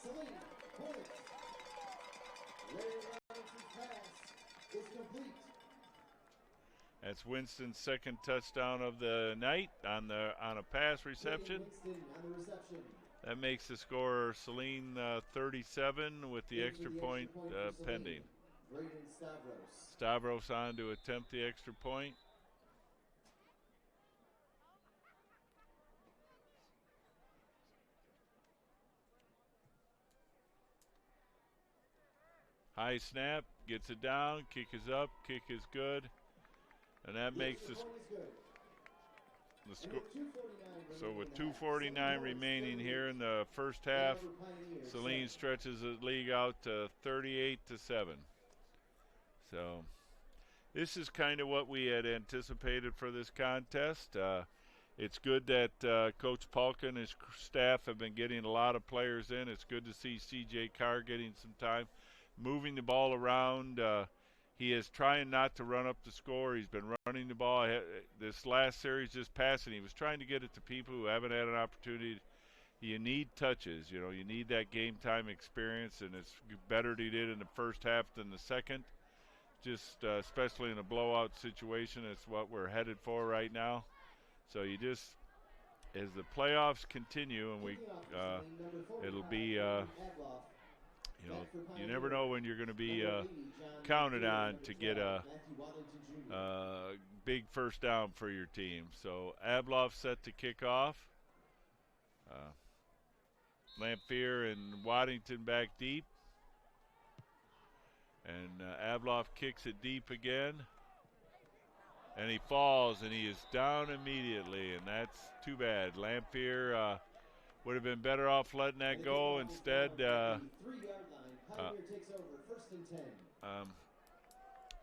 That's Winston's 2nd touchdown of the night on a pass reception. That makes the score Saline 37 with the extra point pending. Stavros on to attempt the extra point. High snap, gets it down, kick is up, kick is good, and that makes the score. So with 2:49 remaining here in the first half, Saline stretches the league out to 38-7. So this is kind of what we had anticipated for this contest. It's good that Coach Polk and his staff have been getting a lot of players in. It's good to see C.J. Carr getting some time, moving the ball around. He is trying not to run up the score. He's been running the ball. This last series, just passing, he was trying to get it to people who haven't had an opportunity. You need touches. You know, you need that game time experience, and it's better that he did in the first half than the second. Just especially in a blowout situation, it's what we're headed for right now. So you just, as the playoffs continue, and it'll be. You know, you never know when you're going to be counted on to get a big first down for your team. So Abloff set to kick off. Lamphere and Waddington back deep. And Abloff kicks it deep again. And he falls, and he is down immediately, and that's too bad. Lamphere would have been better off letting that go. Instead,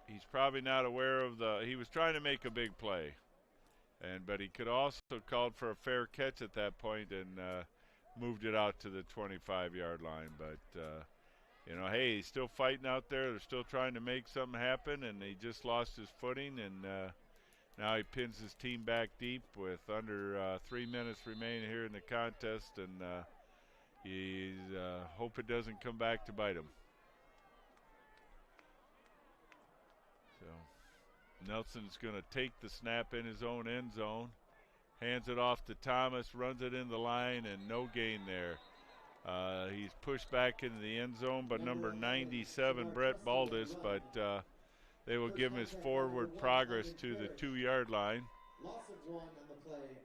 he's probably not aware of he was trying to make a big play, but he could also called for a fair catch at that point and moved it out to the 25-yard line. But you know, hey, he's still fighting out there. They're still trying to make something happen, and he just lost his footing, and now he pins his team back deep with under 3 minutes remaining here in the contest, and he's hope it doesn't come back to bite him. So Nelson's going to take the snap in his own end zone, hands it off to Thomas, runs it in the line, and no gain there. He's pushed back into the end zone, but number 97, Brett Baldus, but they will give him his forward progress to the 2-yard line. Loss of 1 on the play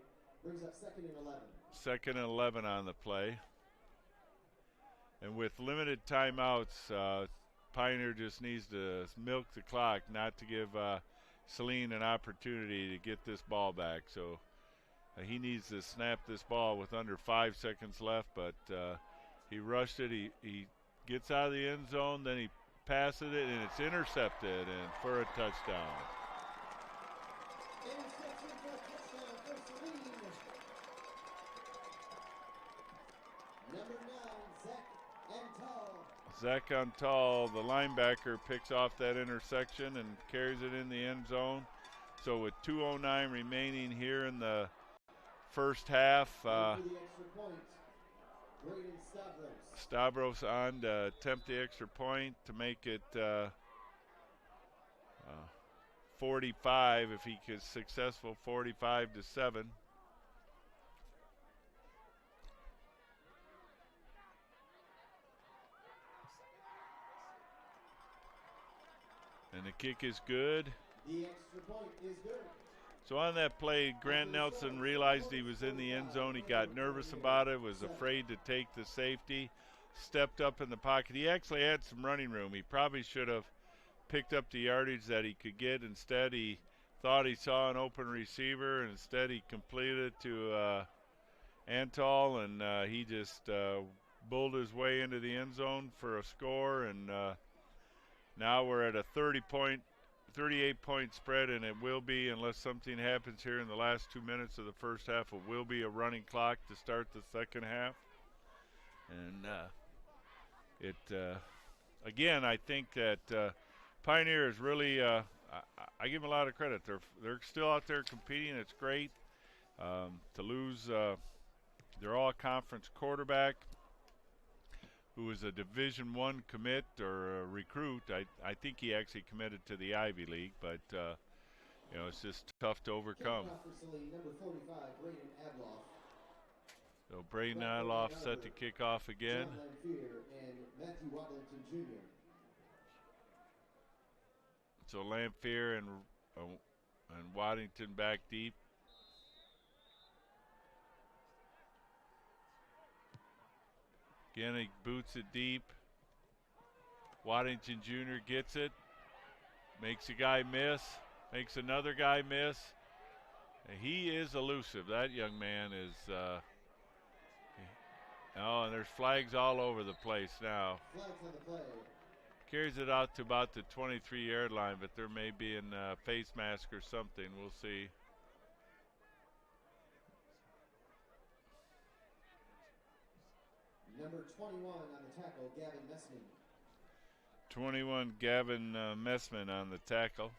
brings up 2nd and 11. 2nd and 11 on the play. And with limited timeouts, Pioneer just needs to milk the clock, not to give Saline an opportunity to get this ball back. So he needs to snap this ball with under 5 seconds left, but he rushed it. He gets out of the end zone, then he passes it, and it's intercepted and for a touchdown. Interception for a touchdown for Saline. Number 9, Zach Antal, the linebacker, picks off that intersection and carries it in the end zone. So with 2:09 remaining here in the first half, Stavros on to attempt the extra point to make it 45 if he is successful, 45-7. And the kick is good. The extra point is good. So on that play, Grant Nelson realized he was in the end zone. He got nervous about it, was afraid to take the safety. stepped up in the pocket. He actually had some running room. He probably should have picked up the yardage that he could get. Instead, he thought he saw an open receiver, and instead he completed it to Antal, and he just bulled his way into the end zone for a score. And now we're at a 38-point spread, and it will be, unless something happens here in the last 2 minutes of the first half, it will be a running clock to start the second half. And again, I think that Pioneer is really, I give them a lot of credit. They're still out there competing. It's great to lose their all-conference quarterback, who is a Division I commit or a recruit. I think he actually committed to the Ivy League, but you know, it's just tough to overcome. So Braden Adloff set to kick off again. So Lamphere and Waddington back deep. Again, he boots it deep. Waddington Jr. gets it. Makes a guy miss. Makes another guy miss. And he is elusive. That young man is. Oh, and there's flags all over the place now. Flags on the play. Carries it out to about the 23-yard line, but there may be a face mask or something. We'll see. Number 21 on the tackle, Gavin Messman. 21, Gavin Messman on the tackle.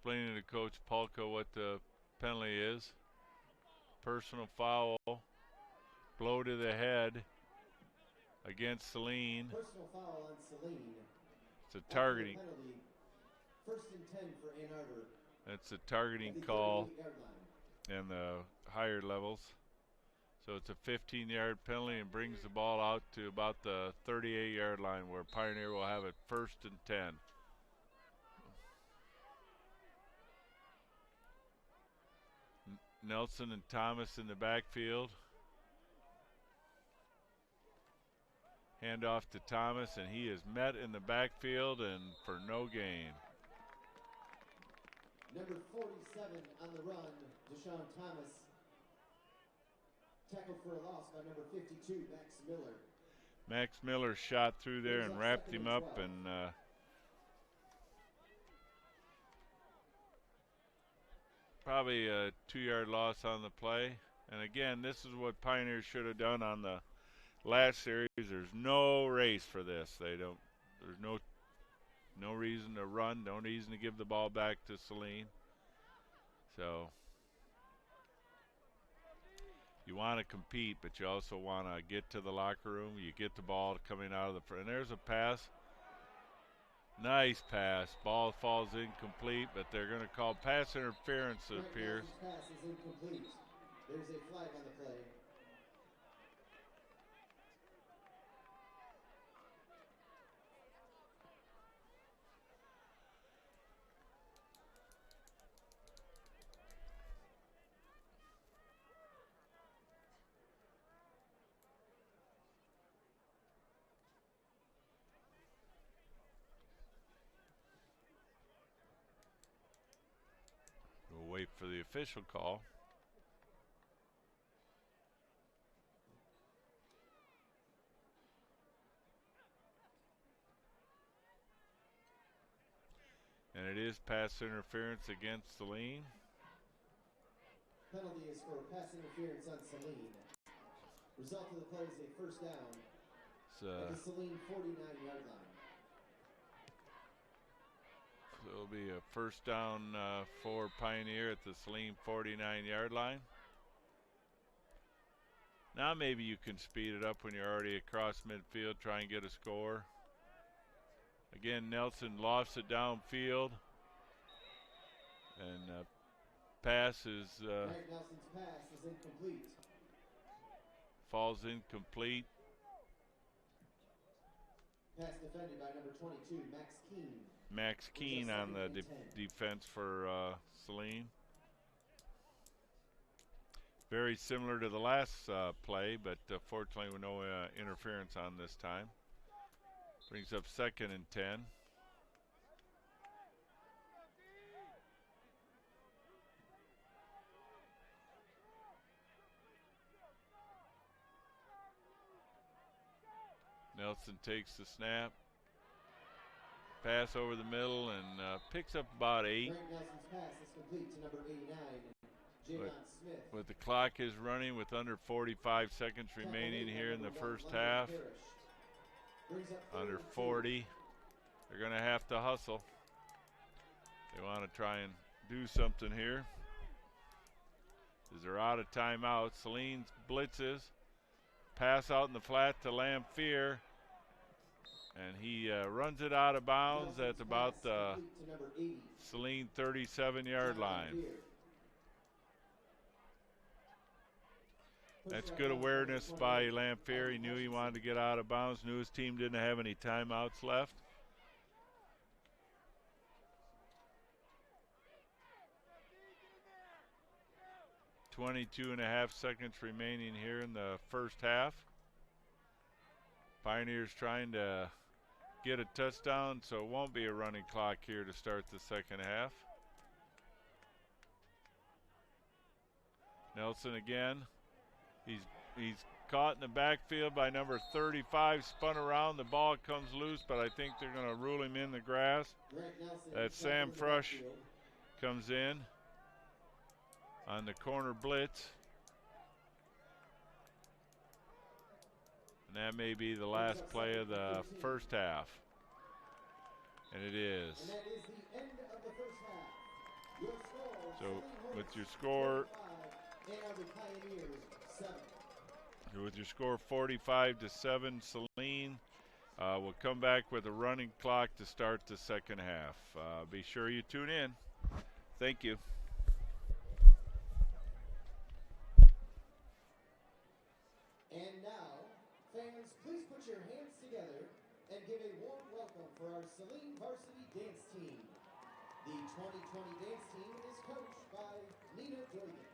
Explaining to Coach Polka what the penalty is. Personal foul, blow to the head against Saline. Personal foul on Saline. It's a targeting. Penalty, 1st and 10 for Ann Arbor. That's a targeting call in the higher levels. So it's a 15-yard penalty and brings the ball out to about the 38-yard line, where Pioneer will have it 1st and 10. Nelson and Thomas in the backfield. Hand off to Thomas, and he is met in the backfield and for no gain. Number 47 on the run, Deshaun Thomas. Tackled for a loss by number 52, Max Miller. Max Miller shot through there and wrapped him up, and probably a 2-yard loss on the play. And again, this is what Pioneers should have done on the last series. There's no race for this. There's no reason to run, no reason to give the ball back to Saline. So you want to compete, but you also want to get to the locker room. You get the ball coming out of the front. And there's a pass. Nice pass. Ball falls incomplete, but they're going to call pass interference, it appears. Pass is incomplete. There's a flag on the play. We'll wait for the official call. And it is pass interference against Saline. Penalty is for pass interference on Saline. Result of the play is a 1st down at the Saline 49-yard line. So it'll be a 1st down for Pioneer at the Saline 49-yard line. Now maybe you can speed it up when you're already across midfield, try and get a score. Again, Nelson lofts it downfield. And pass is Greg Nelson's pass is incomplete. falls incomplete. Pass defended by number 22, Max Keene. Max Keene on the defense for Saline. Very similar to the last play, but fortunately with no interference on this time. Brings up 2nd and 10. Nelson takes the snap. Pass over the middle and picks up about 8. Greg Nelson's pass is complete to number 89, Javon Smith. But the clock is running with under 45 seconds remaining here in the first half. Under 40. They're going to have to hustle. They want to try and do something here. As they're out of timeout, Saline blitzes. Pass out in the flat to Lamphere. And he runs it out of bounds at about the Saline 37-yard line. That's good awareness by Lamphere. He knew he wanted to get out of bounds, knew his team didn't have any timeouts left. .22.5 seconds remaining here in the first half. Pioneers trying to get a touchdown, so it won't be a running clock here to start the second half. Nelson again. He's caught in the backfield by number 35, spun around, the ball comes loose, but I think they're going to rule him in the grass. That Sam Frush comes in on the corner blitz. And that may be the last play of the first half. And it is. And that is the end of the first half. Your score, so with your score, Pioneers 7. With your score 45-7, Saline will come back with a running clock to start the second half. Be sure you tune in. Thank you. And now, fans, please put your hands together and give a warm welcome for our Saline Varsity dance team. The 2020 dance team is coached by Nina Doigan.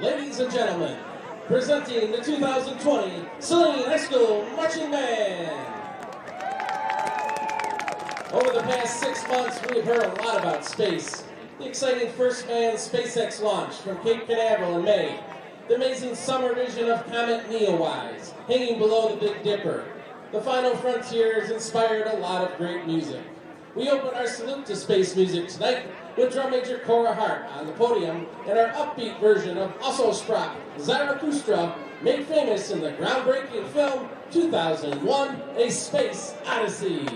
Ladies and gentlemen, presenting the 2020 Saline High School Marching Band. Over the past 6 months, we've heard a lot about space. The exciting first manned SpaceX launch from Cape Canaveral in May. The amazing summer vision of Comet Neowise hanging below the Big Dipper. The final frontier has inspired a lot of great music. We open our salute to space music tonight with drum major Cora Hart on the podium and our upbeat version of Also Sprach, Zarathustra, made famous in the groundbreaking film 2001, A Space Odyssey.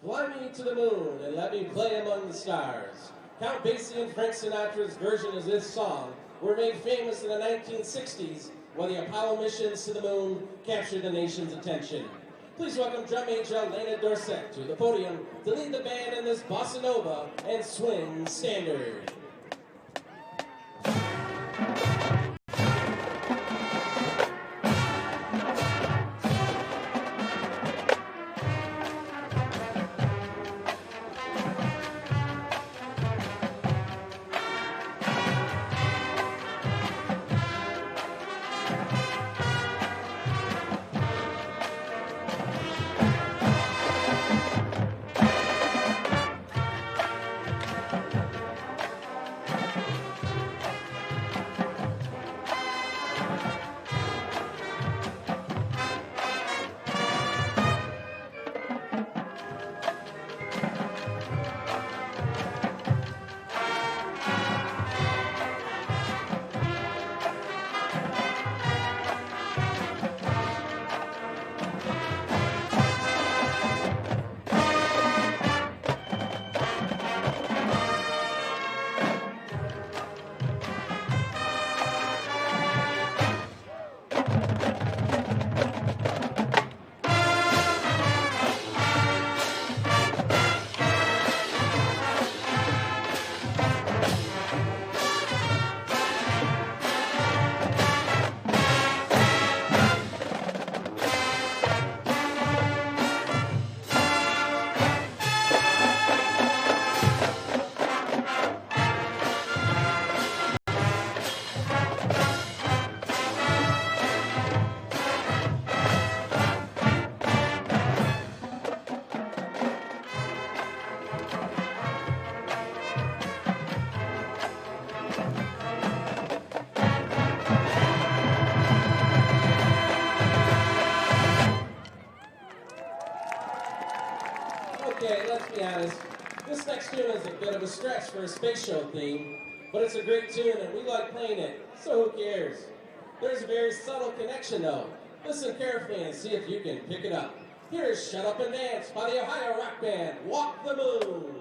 Fly Me to the Moon and Let Me Play Among the Stars. Count Basie and Frank Sinatra's version of this song were made famous in the 1960s when the Apollo missions to the moon captured the nation's attention. Please welcome drum major Elena Dorset to the podium to lead the band in this bossa nova and swing standard. Okay, let's be honest. This next tune is a bit of a stretch for a space show theme, but it's a great tune and we like playing it, so who cares? There's a very subtle connection though. Listen carefully and see if you can pick it up. Here's Shut Up and Dance by the Ohio rock band Walk the Moon.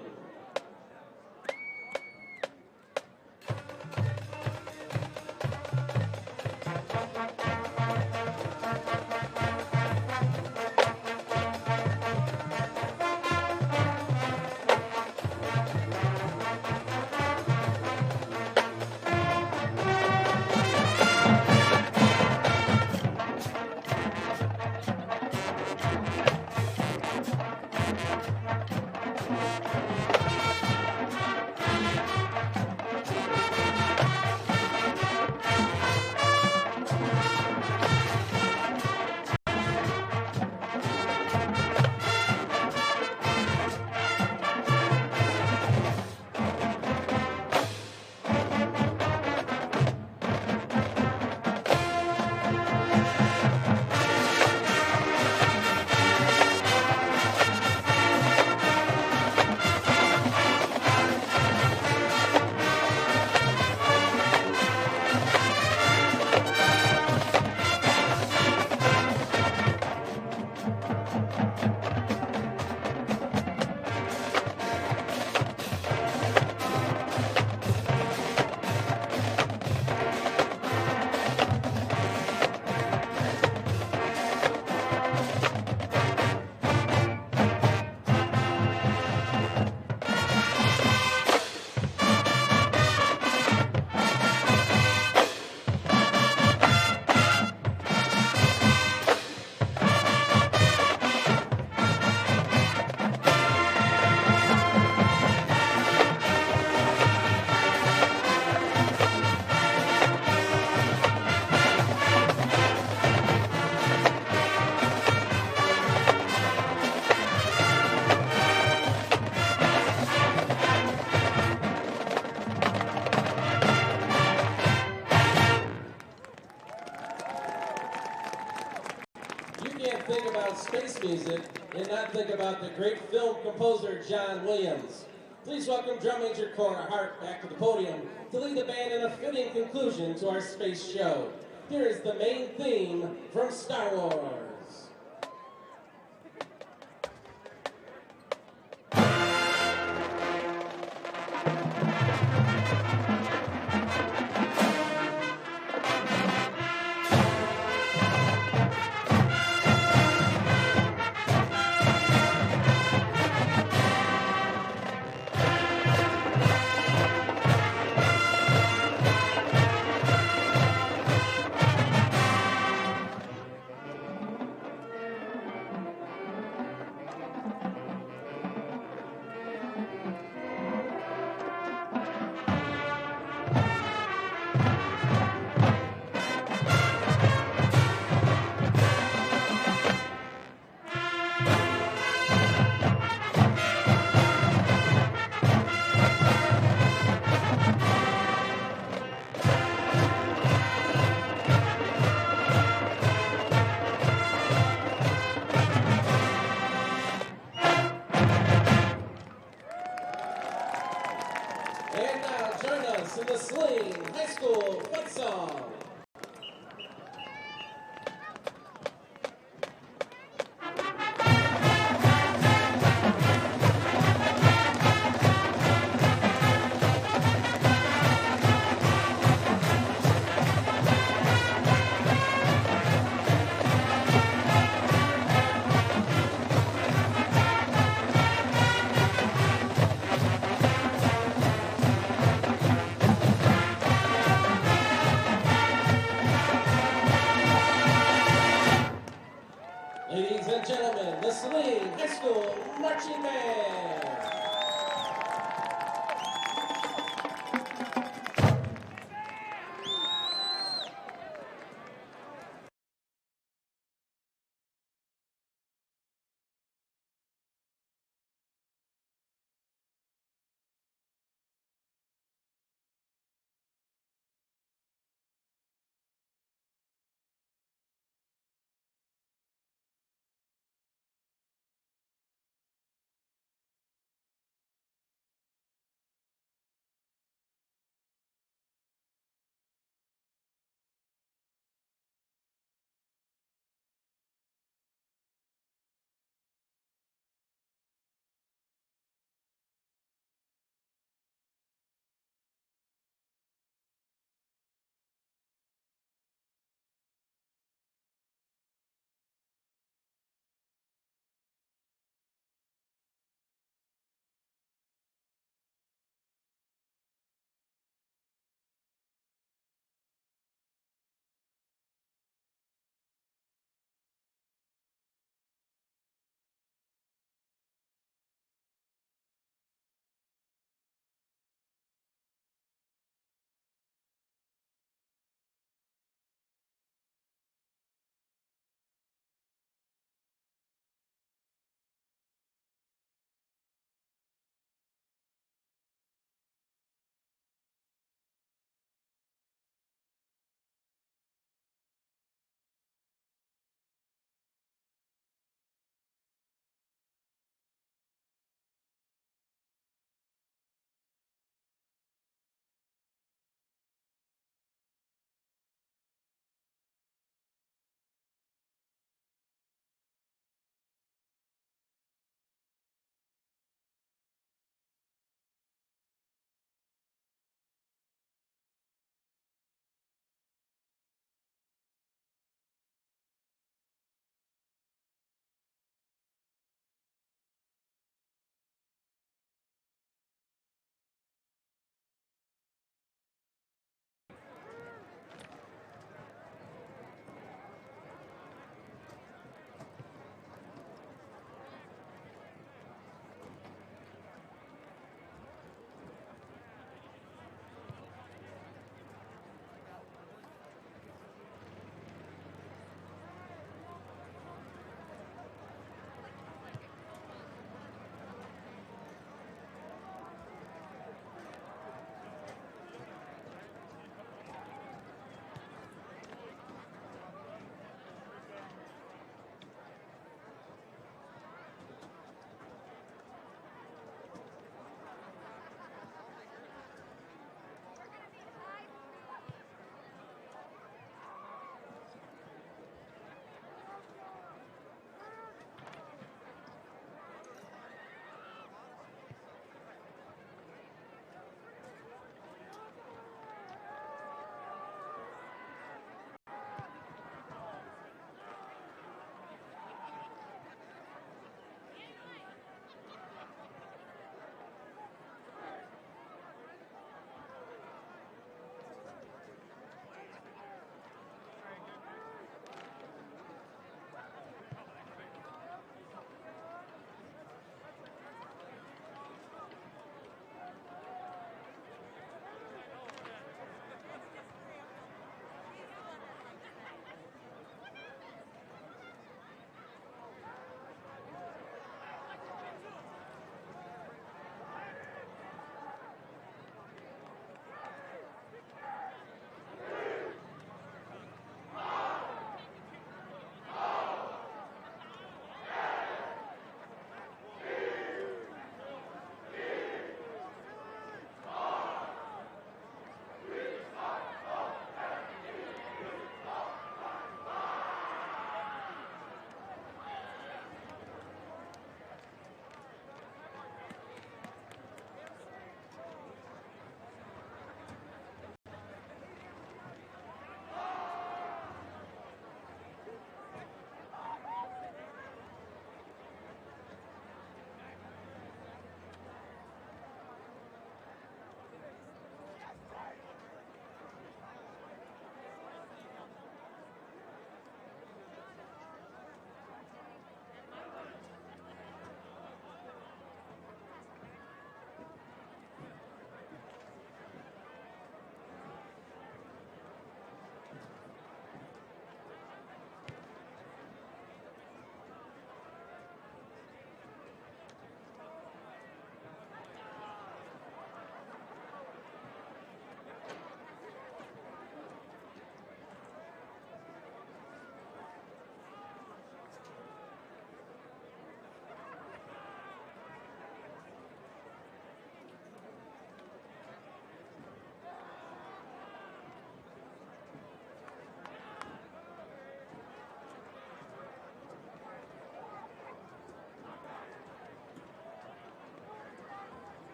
this music and not think about the great film composer John Williams. Please welcome drum major Cora Hart back to the podium to lead the band in a fitting conclusion to our space show. Here is the main theme from Star Wars. And now join us in the Saline High School Fun Song.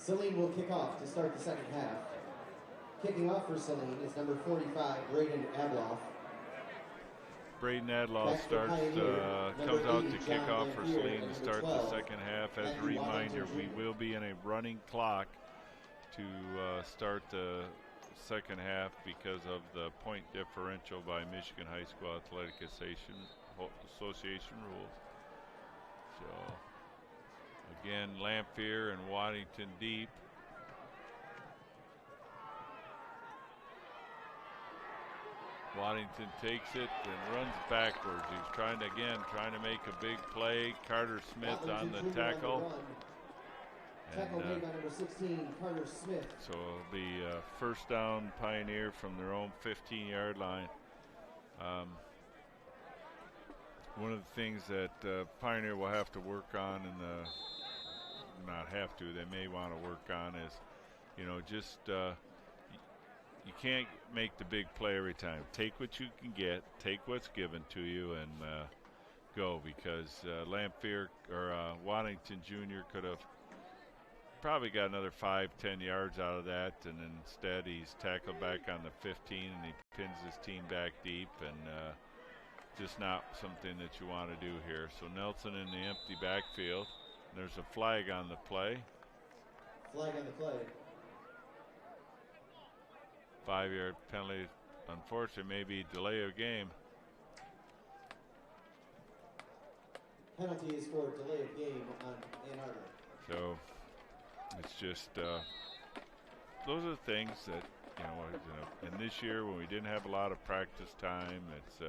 Saline will kick off to start the second half. Kicking off for Saline is number 45, Braden Adloff. Braden Adloff comes out to kick off for Saline to start the second half. As a reminder, we will be in a running clock to start the second half because of the point differential by Michigan High School Athletic Association rules. So again, Lamphere and Waddington deep. Waddington takes it and runs backwards. He's trying to make a big play. Carter Smith on the tackle. Tackle made by number 16, Carter Smith. So it'll be first down Pioneer from their own 15-yard line. One of the things that Pioneer will have to work on, not have to, they may want to work on is, just you can't make the big play every time. Take what you can get, take what's given to you, and go, because Lamphere or Waddington Jr. could have probably got another 5-10 yards out of that, and instead he's tackled back on the 15 and he pins his team back deep, and just not something that you want to do here. So Nelson in the empty backfield. There's a flag on the play. Flag on the play. 5-yard penalty. Unfortunately, maybe delay of game. Penalty is for delay of game on Ann Arbor. So it's just those are the things that and this year when we didn't have a lot of practice time, it's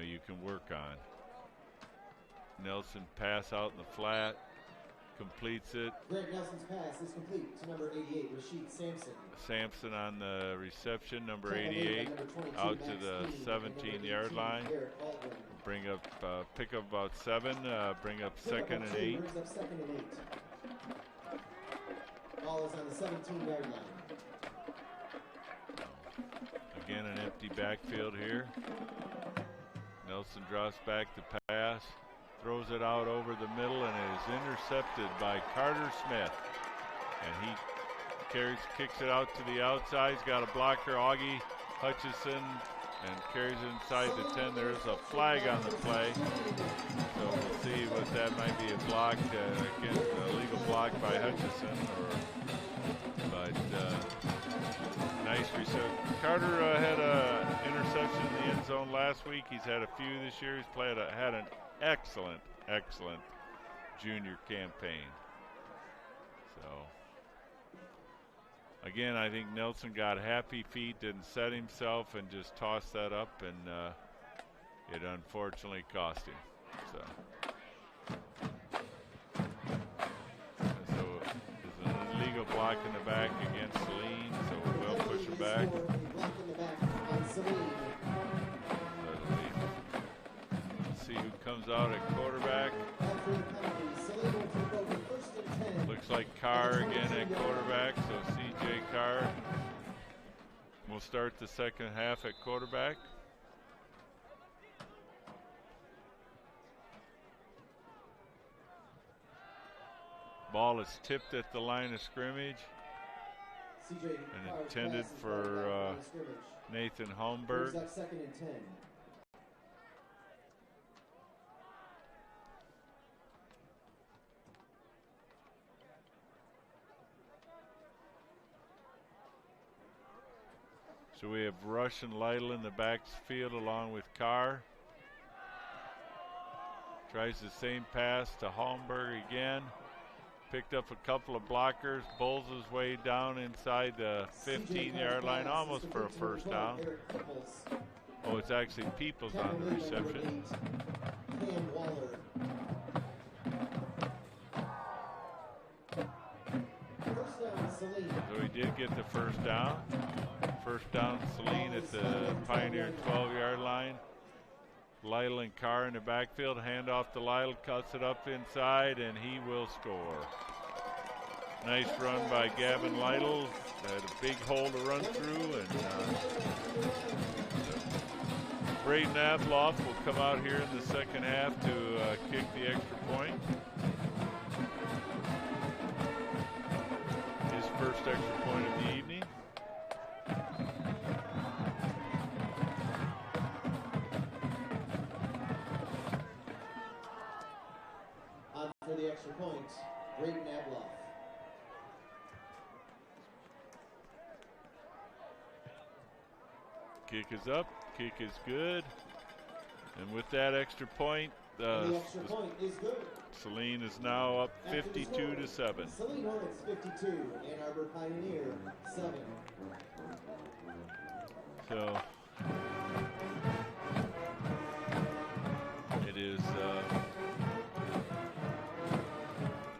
you can work on. Nelson pass out in the flat, completes it. Greg Nelson's pass is complete to number 88, Rashid Sampson. Sampson on the reception, number 88, out to the 17-yard line. Bring up, pick up about 7, bring up second and 8. Brings up second and 8. Ball is on the 17-yard line. Again, an empty backfield here. Nelson drops back to pass, throws it out over the middle, and it is intercepted by Carter Smith. And he kicks it out to the outside. He's got a blocker, Augie Hutchison, and carries it inside the 10. There's a flag on the play. So we'll see what that might be, a block, against a legal block by Hutchison. But nice reception. Carter had an interception in the end zone last week. He's had a few this year. He's had an excellent junior campaign. So again, I think Nelson got happy feet, didn't set himself, and just tossed that up, and it unfortunately cost him. So there's an illegal block in the back against Saline, so we'll push it back. Let's see who comes out at quarterback. Looks like Carr again at quarterback, so C.J. Carr will start the second half at quarterback. Ball is tipped at the line of scrimmage and intended for Nathan Holmberg. Second and 10. So we have Rush and Lytle in the backfield along with Carr. Tries the same pass to Holmberg again. Picked up a couple of blockers, bowls his way down inside the 15-yard line, almost for a first down. Oh, it's actually Peoples on the reception. So he did get the first down. First down, Saline at the Pioneer 12-yard line. Lytle and Carr in the backfield. Handoff to Lytle, cuts it up inside, and he will score. Nice run by Gavin Lytle. Had a big hole to run through, and Braden Adloff will come out here in the second half to kick the extra point. extra point of the evening. On for the extra point, Brayton Abloff. Kick is up, kick is good. And with that extra point, the extra point is good. Saline is now up 52-7. Saline Hornets 52, Ann Arbor Pioneer 7. So it is,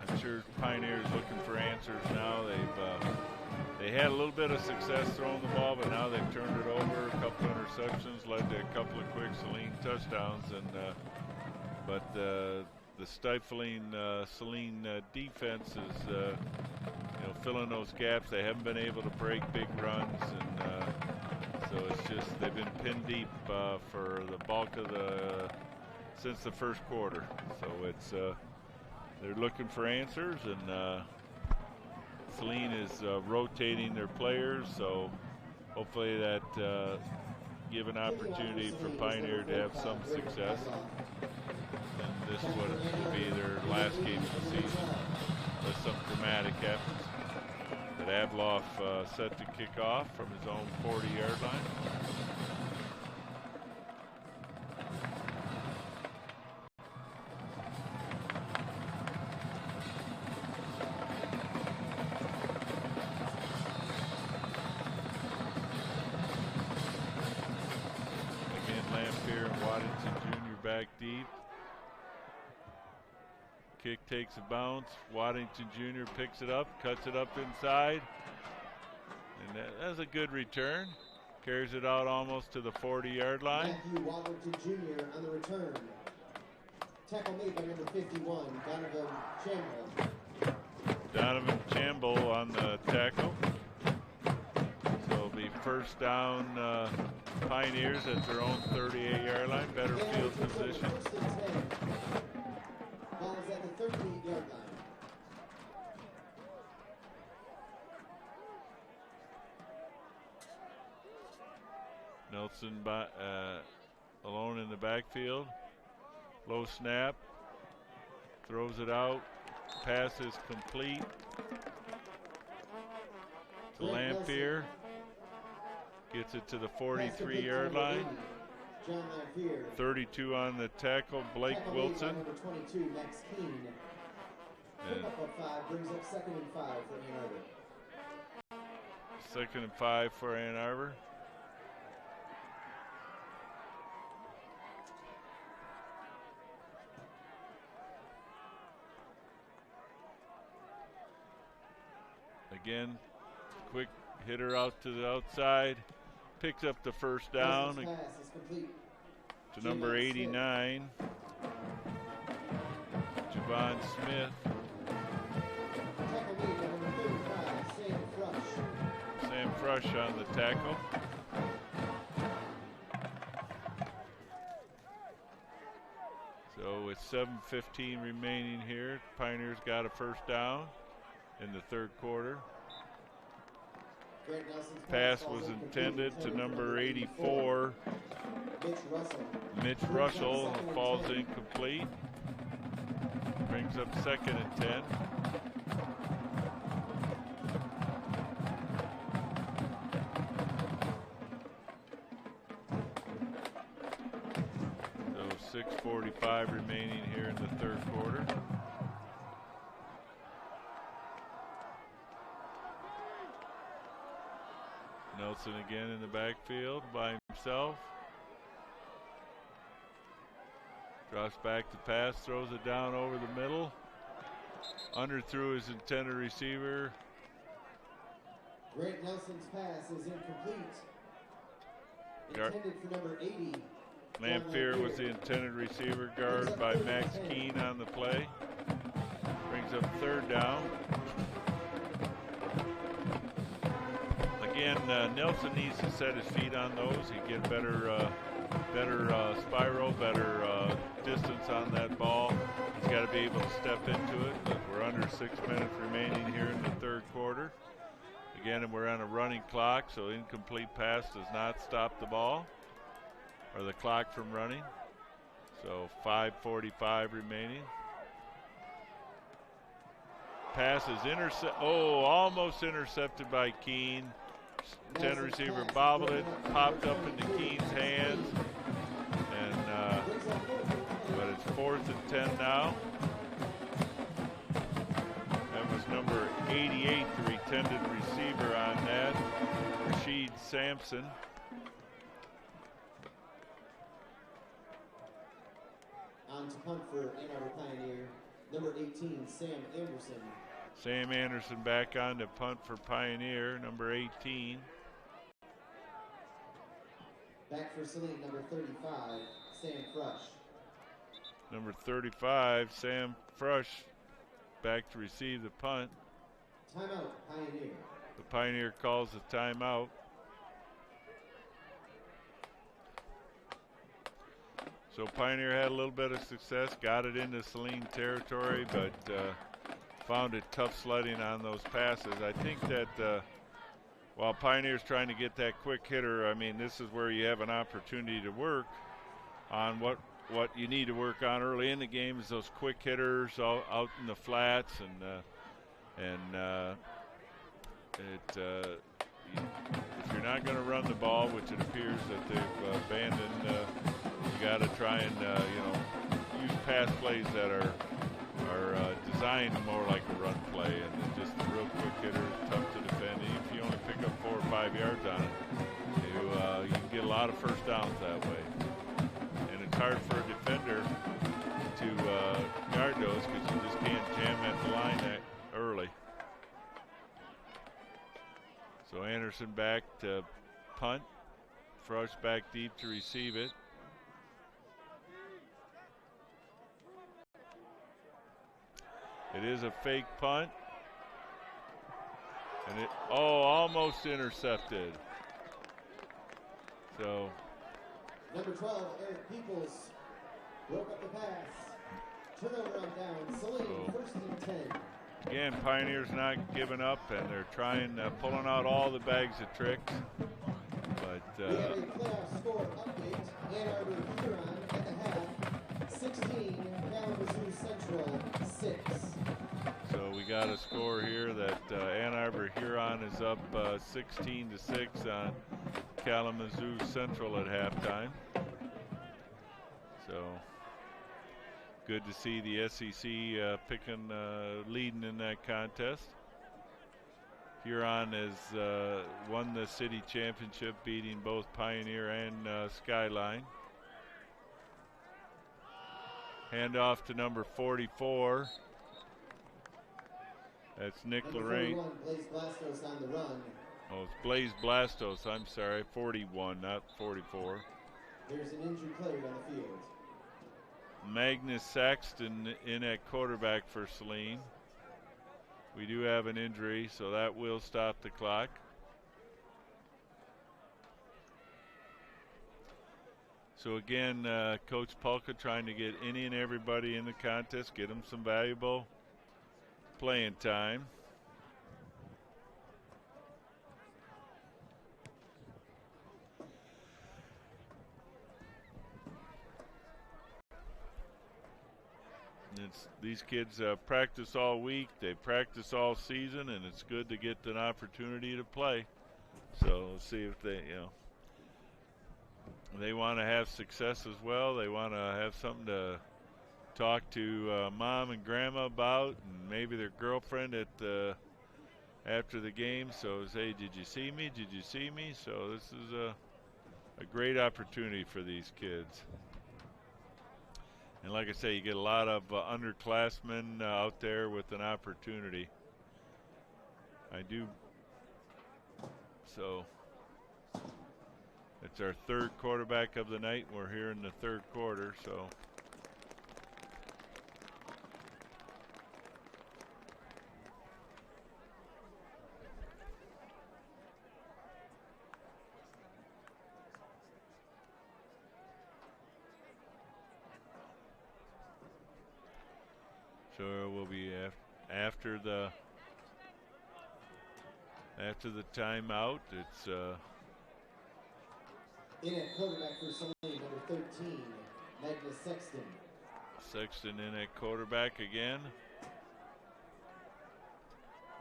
I'm sure Pioneer's looking for answers now. They had a little bit of success throwing the ball, but now they've turned it over. A couple interceptions led to a couple of quick Saline touchdowns, and but the stifling Saline defense is filling those gaps. They haven't been able to break big runs, and so it's just they've been pinned deep for the bulk of since the first quarter. So it's they're looking for answers, and Saline is rotating their players, so hopefully that give an opportunity for Pioneer to have some success. And this would be their last game of the season, unless something dramatic happens. But Abloff set to kick off from his own 40-yard line. Back deep. Kick takes a bounce. Waddington Jr. picks it up, cuts it up inside. And that's a good return. Carries it out almost to the 40-yard line. Matthew Waddington Jr. on the return. Tackle made by number 51, Donovan Chamble. Donovan Chamble on the tackle. So it'll be first down. Pioneers at their own 38-yard line, better field position. Ball is at the 38-yard line. Nelson alone in the backfield. Low snap. Throws it out. Pass is complete to Lamphere. Gets it to the 43-yard line. 32 on the tackle, Blake Wilson. Number 22, Max Keene. Pickup of 5 brings up 2nd and 5 for Ann Arbor. 2nd and 5 for Ann Arbor. Again, quick hitter out to the outside. Picks up the first down to number 89, Javon Smith. Sam Frush on the tackle. So with 7:15 remaining here, Pioneers got a first down in the third quarter. Pass was intended to number 84, Mitch Russell, falls incomplete. Brings up 2nd and 10. So 6:45 remaining here in the third quarter. Nelson again in the backfield by himself. Drops back to pass, throws it down over the middle. Underthrew his intended receiver. Grant Nelson's pass is incomplete. Intended for number 80. Lamphere was the intended receiver, guarded by Max Keene on the play. Brings up 3rd down. Again, Nelson needs to set his feet on those. He get better spiral, better distance on that ball. He's got to be able to step into it. But we're under 6 minutes remaining here in the third quarter. Again, we're on a running clock, so incomplete pass does not stop the ball or the clock from running. So 5:45 remaining. Pass is almost intercepted by Keene. 10 receiver bobbled it, popped up into Keene's hands, and but it's 4th and 10 now. That was number 88, the intended receiver on that, Rashid Sampson. On to punt for Ann Arbor Pioneer, number 18, Sam Anderson. Sam Anderson back on to punt for Pioneer, number 18. Back for Saline, number 35, Sam Frush. Number 35, Sam Frush, back to receive the punt. Timeout, Pioneer. The Pioneer calls a timeout. So Pioneer had a little bit of success, got it into Saline territory, but found it tough sledding on those passes. I think that while Pioneer's trying to get that quick hitter, I mean, this is where you have an opportunity to work on what you need to work on early in the game is those quick hitters out in the flats, if you're not going to run the ball, which it appears that they've abandoned, you got to try and use pass plays that are designed more like a run play, and just the real quick hitter is tough to defend. And if you only pick up 4 or 5 yards on it, you can get a lot of first downs that way. And it's hard for a defender to guard those because you just can't jam at the line that early. So Anderson back to punt. Frush back deep to receive it. It is a fake punt. And it almost intercepted. So number 12, Eric Peoples broke up the pass. Turnover on down. Saline, 1st and 10. Again, Pioneer's not giving up, and they're trying, pulling out all the bags of tricks. But we have a playoff score update. Ann Arbor Huron at the half, 16. Kalamazoo Central, 6. So we got a score here that Ann Arbor Huron is up 16-6 on Kalamazoo Central at halftime. So good to see the SEC leading in that contest. Huron has won the city championship, beating both Pioneer and Skyline. Handoff to number 44. That's Nick Lorraine. Blaze Blastos on the run. Oh, it's Blaze Blastos. I'm sorry, 41, not 44. There's an injured player on the field. Magnus Saxton in at quarterback for Saline. We do have an injury, so that will stop the clock. So again, Coach Polka trying to get any and everybody in the contest, get them some valuable playing time. These kids practice all week, they practice all season, and it's good to get an opportunity to play. So we'll see if they want to have success as well. They want to have something to talk to mom and grandma about, and maybe their girlfriend after the game. So say, did you see me? Did you see me? So this is a great opportunity for these kids. And like I say, you get a lot of underclassmen out there with an opportunity. So it's our 3rd quarterback of the night. We're here in the 3rd quarter, so. So we'll be after the After the timeout, it's in at quarterback for Saline, number 13, Magnus Sexton. Sexton in at quarterback again.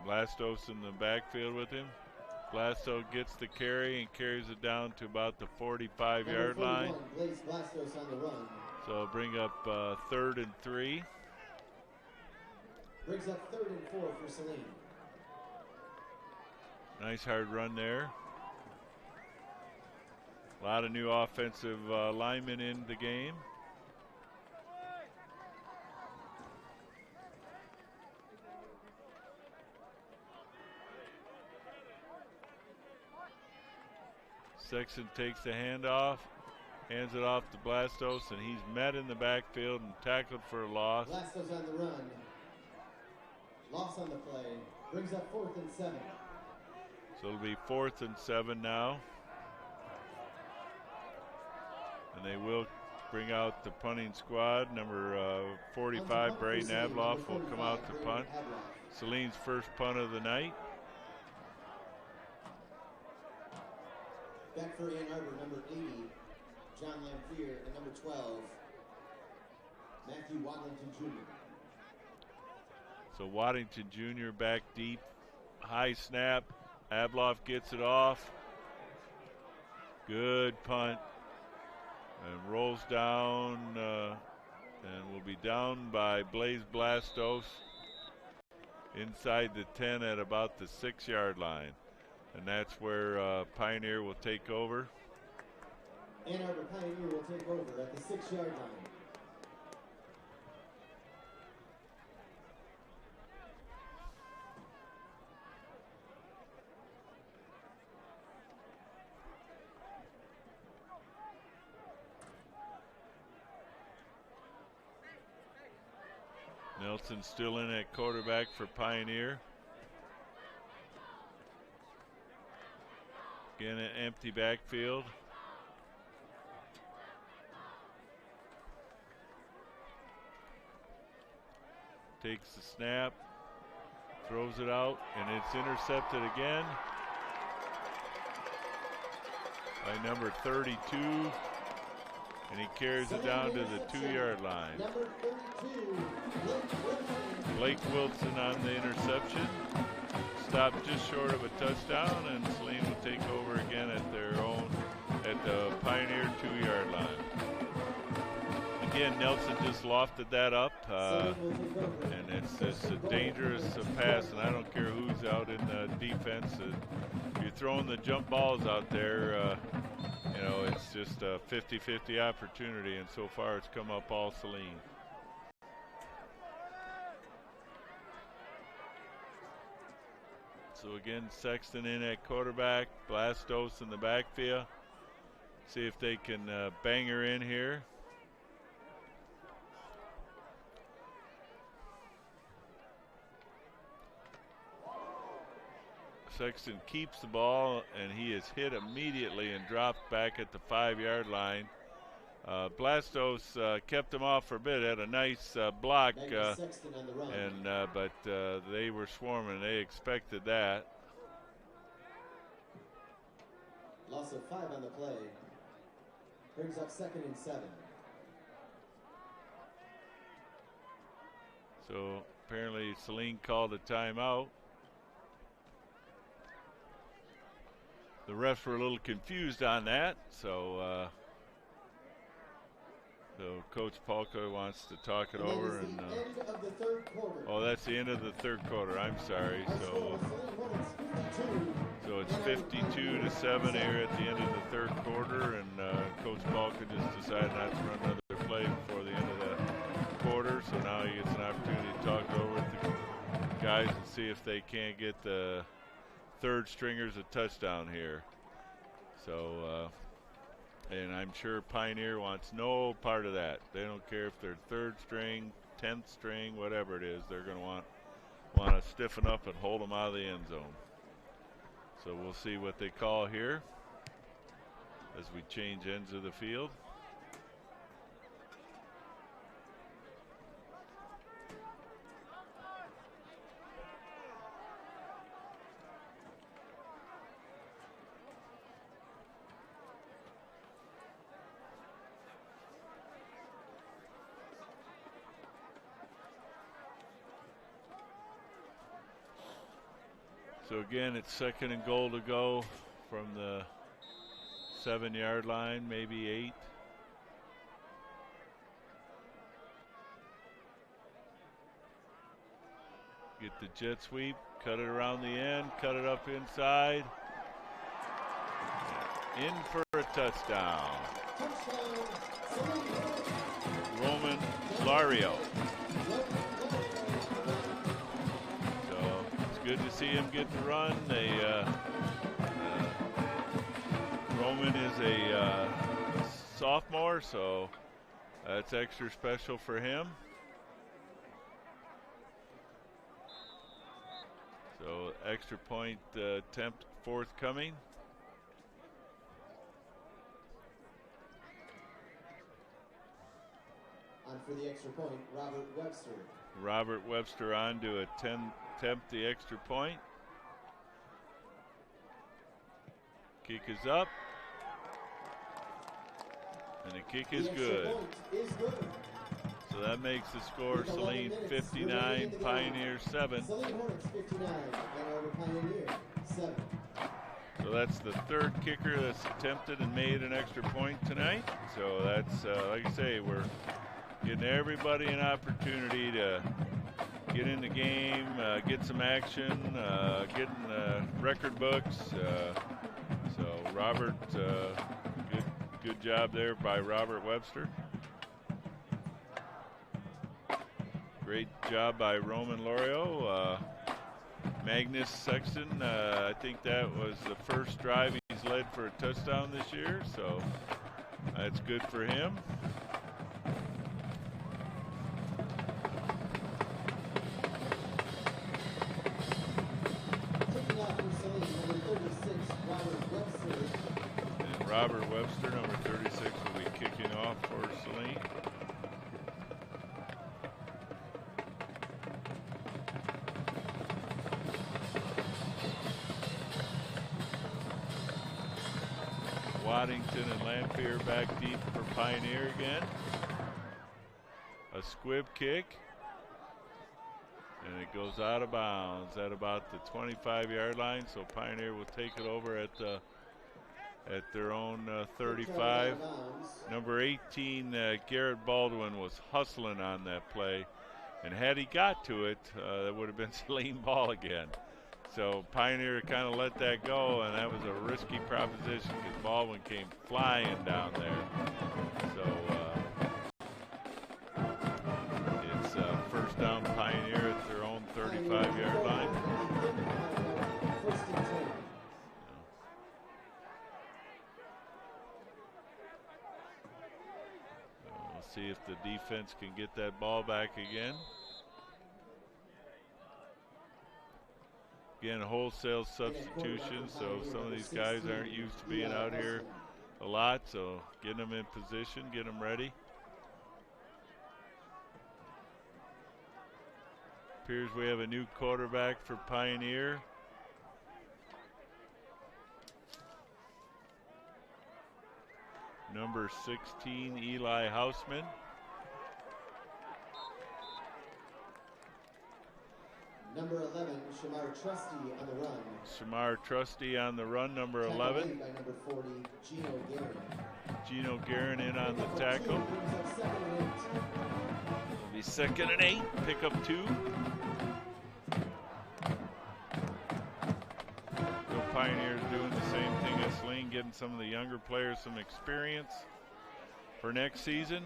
Blastos in the backfield with him. Blastos gets the carry and carries it down to about the 45-yard line. Blaze Blastos on the run. So it'll bring up 3rd and 3. Brings up 3rd and 4 for Saline. Nice hard run there. A lot of new offensive linemen in the game. Sexton takes the handoff, hands it off to Blastos, and he's met in the backfield and tackled for a loss. Blastos on the run. Loss on the play. Brings up 4th and 7. So it'll be 4th and 7 now. And they will bring out the punting squad. Number 45, Braden Abloff, will come out to punt. Saline's first punt of the night. Back for Ann Arbor, number 80, John Lamphere, and number 12, Matthew Waddington Jr. So Waddington Jr. back deep, high snap. Abloff gets it off. Good punt. And rolls down and will be down by Blaze Blastos inside the 10 at about the 6-yard line. And that's where Pioneer will take over. Ann Arbor Pioneer will take over at the 6-yard line. Nelson still in at quarterback for Pioneer. Again, an empty backfield. Takes the snap, throws it out, and it's intercepted again by number 32. And he carries it down to the 2-yard line. Number 32, Blake Wilson on the interception. Stopped just short of a touchdown, and Saline will take over again at their own, at the Pioneer 2-yard line. Again, Nelson just lofted that up, and it's just a dangerous pass, and I don't care who's out in the defense. If you're throwing the jump balls out there, you know, it's just a 50-50 opportunity, and so far it's come up all Saline. So again, Sexton in at quarterback, Blastos in the backfield. See if they can bang her in here. Sexton keeps the ball, and he is hit immediately and dropped back at the 5-yard line. Blastos kept him off for a bit, had a nice block, but they were swarming. They expected that. Loss of 5 on the play. Brings up 2nd and 7. So apparently Saline called a timeout. The refs were a little confused on that, so Coach Polka wants to talk it over. And end of the 3rd quarter. Oh, that's the end of the 3rd quarter. I'm sorry. So it's 52-7 here at the end of the 3rd quarter, and Coach Polka just decided not to run another play before the end of the quarter. So now he gets an opportunity to talk it over with the guys and see if they can't get the 3rd stringers a touchdown here. So, and I'm sure Pioneer wants no part of that. They don't care if they're 3rd string, 10th string, whatever it is. They're going to want to stiffen up and hold them out of the end zone. So we'll see what they call here as we change ends of the field. So again, it's 2nd and goal to go from the 7-yard line, maybe 8. Get the jet sweep, cut it around the end, cut it up inside. In for a touchdown. Roman Lario. So it's good to see him get the run. Roman is a sophomore, so that's extra special for him. So extra point attempt forthcoming. On for the extra point, Robert Webster. Robert Webster on to attempt the extra point. Kick is up. And the kick is good. So that makes the score Saline 59, Pioneer 7. Saline Hornets 59, Ann Arbor Pioneer 7. So that's the 3rd kicker that's attempted and made an extra point tonight. So that's, like I say, we're getting everybody an opportunity to get in the game, get some action, get in the record books. So Robert, good job there by Robert Webster. Great job by Roman Lario. Magnus Sexton, I think that was the first drive he's led for a touchdown this year, so that's good for him. And Robert Webster, number 36, will be kicking off for Saline. Waddington and Lamphere back deep for Pioneer again. A squib kick. And it goes out of bounds at about the 25-yard line, so Pioneer will take it over at their own 35. Number 18, Garrett Baldwin, was hustling on that play, and had he got to it, that would have been Saline ball again. So Pioneer kind of let that go, and that was a risky proposition because Baldwin came flying down there. So it's first down Pioneer at their own 35-yard line. We'll see if the defense can get that ball back again. Again, wholesale substitution, so some of these guys aren't used to being out here a lot, so getting them in position, get them ready. Appears we have a new quarterback for Pioneer. Number 16, Eli Hausman. Number 11, Shamar Trusty on the run. Shamar Trusty on the run, number 11. By number 40, Gino Guerin. Gino Guerin in on the tackle. It'll be 2nd and 8, pick up 2. So Pioneers doing the same thing as Saline, getting some of the younger players some experience for next season.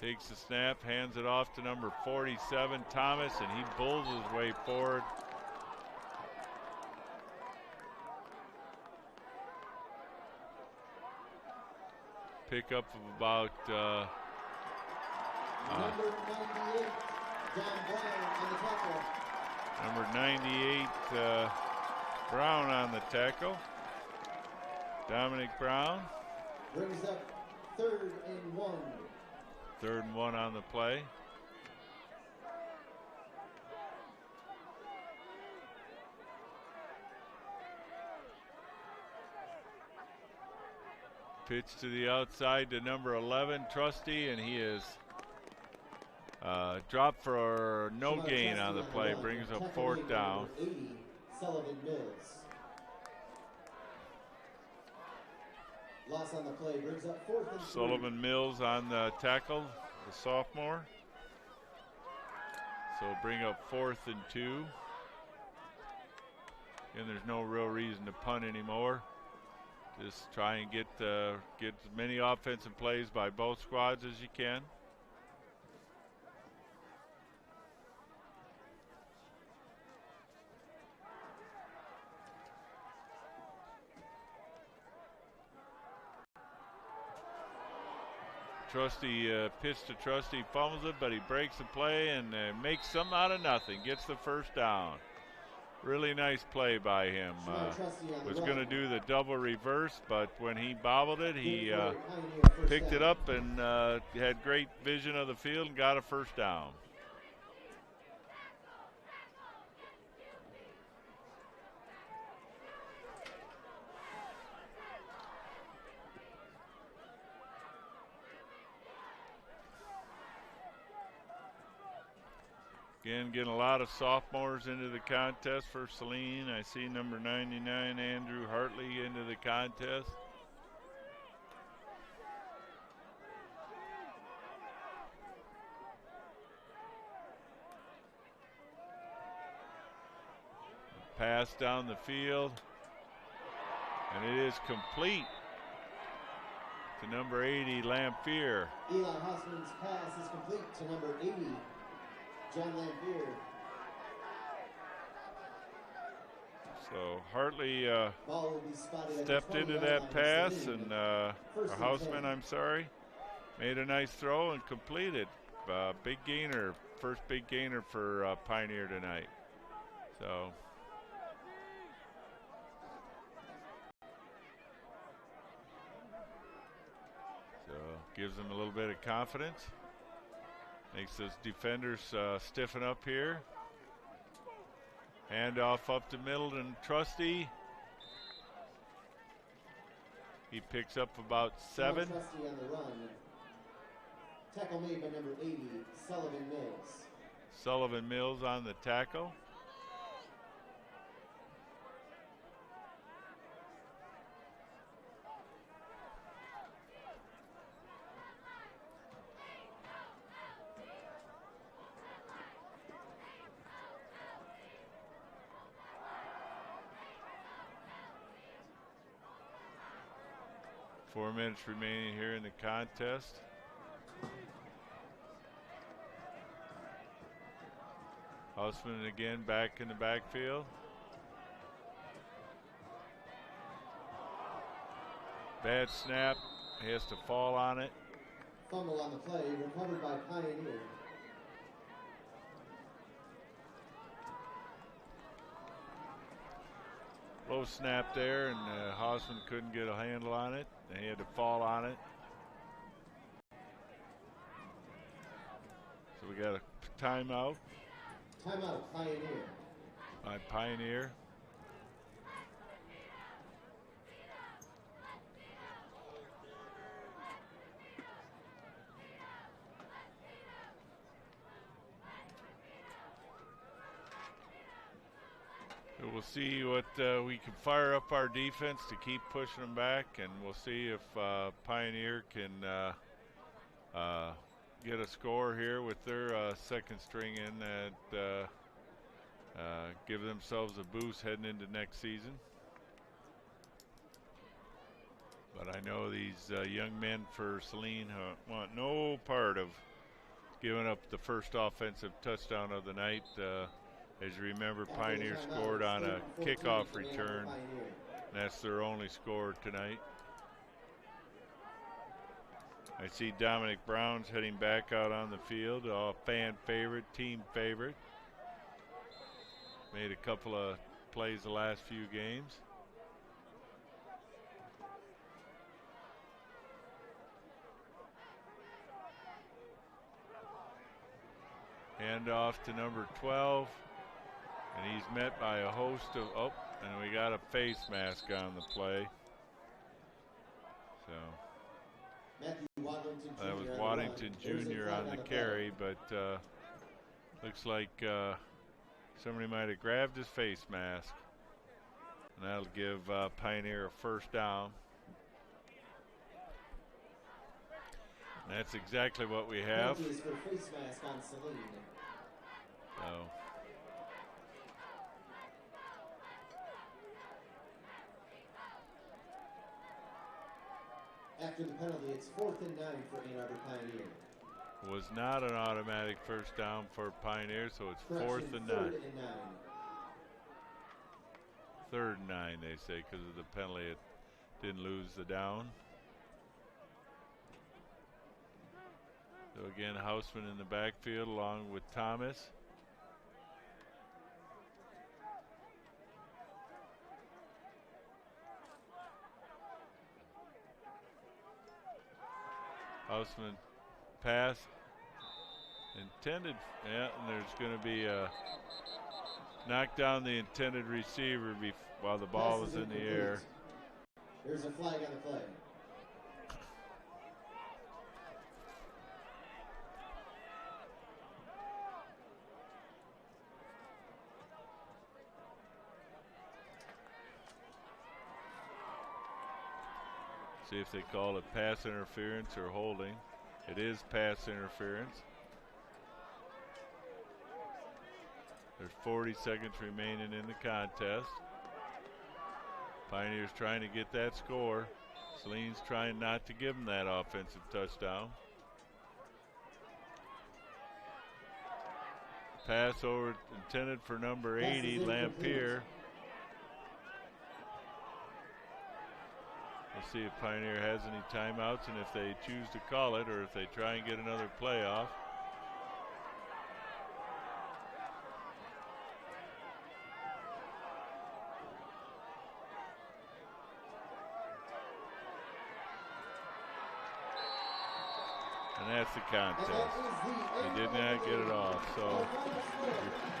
Takes the snap, hands it off to number 47, Thomas, and he bulls his way forward. Pickup of about number 98, John Brown on the tackle. Number 98, Brown on the tackle. Dominic Brown. Brings up 3rd and 1. 3rd and 1 on the play. Pitch to the outside to number 11, Trusty, and he is Drop for no gain on the play, brings up 4th down. 80, Sullivan Mills. Loss on the play brings up 4th and 3. Sullivan Mills on the tackle, the sophomore. So bring up 4th and 2. And there's no real reason to punt anymore. Just try and get as many offensive plays by both squads as you can. Trusty pitch to Trusty, fumbles it, but he breaks the play and makes something out of nothing. Gets the 1st down. Really nice play by him. Was going to do the double reverse, but when he bobbled it, he picked it up and had great vision of the field and got a 1st down. Again, getting a lot of sophomores into the contest for Saline. I see number 99, Andrew Hartley, into the contest. Pass down the field, and it is complete to number 80, Lamphere. Eli Hossman's pass is complete to number 80, John Lamphere. So Hartley stepped into that pass, and Houseman, made a nice throw and completed. Big gainer, first big gainer for Pioneer tonight. So gives them a little bit of confidence. Makes those defenders stiffen up here. Handoff up to Middleton, Trusty. He picks up about 7. Trusty on the run. Tackle made by number 80, Sullivan Mills. Sullivan Mills on the tackle. Four minutes remaining here in the contest. Houseman again back in the backfield. Bad snap, he has to fall on it. Fumble on the play, recovered by Pioneer. Low snap there, and Hausman couldn't get a handle on it. He had to fall on it. So we got a timeout. Timeout, Pioneer. By Pioneer. We'll see what we can fire up our defense to keep pushing them back, and we'll see if Pioneer can get a score here with their second string in that give themselves a boost heading into next season. But I know these young men for Saline want no part of giving up the first offensive touchdown of the night. As you remember, Pioneer scored on a kickoff return. That's their only score tonight. I see Dominic Brown's heading back out on the field, fan favorite, team favorite. Made a couple of plays the last few games. Hand off to number 12. And he's met by a host of, and we got a face mask on the play. So Matthew Waddington Jr. That was on the Waddington run. There's a Jr. flag on the play. carry, but looks like somebody might have grabbed his face mask. And that'll give Pioneer a first down. And that's exactly what we have. Penalty is for face mask on Saline. So After the penalty, it's 4th and 9 for Ann Arbor Pioneer. was not an automatic first down for Pioneer, so it's Correction, 4th and 3rd 9. and 9. 3rd and 9, they say, because of the penalty. It didn't lose the down. So again, Hausman in the backfield along with Thomas. Hausman pass intended, yeah, and there's going to be a knock down the intended receiver while the ball was in the air. There's a flag on the play. See if they call it pass interference or holding. It is pass interference. There's 40 seconds remaining in the contest. Pioneers trying to get that score. Saline's trying not to give them that offensive touchdown. Pass over intended for number 80, Lampier. We'll see if Pioneer has any timeouts and if they choose to call it or if they try and get another play off. And that's the contest. They did not get it off. So your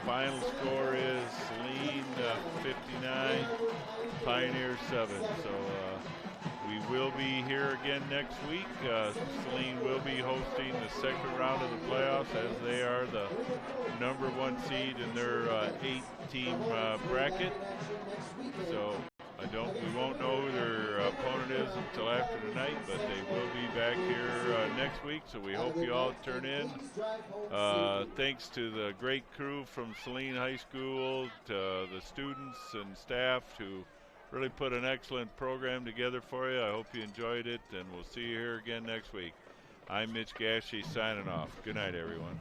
final score is Saline 59, Pioneer 7. So we will be here again next week. Saline will be hosting the second round of the playoffs as they are the #1 seed in their 8-team bracket. So we won't know who their opponent is until after tonight, but they will be back here next week. So we hope you all turn in. Thanks to the great crew from Saline High School, to the students and staff who really put an excellent program together for you. I hope you enjoyed it, and we'll see you here again next week. I'm Mitch Gashi signing off. Good night, everyone.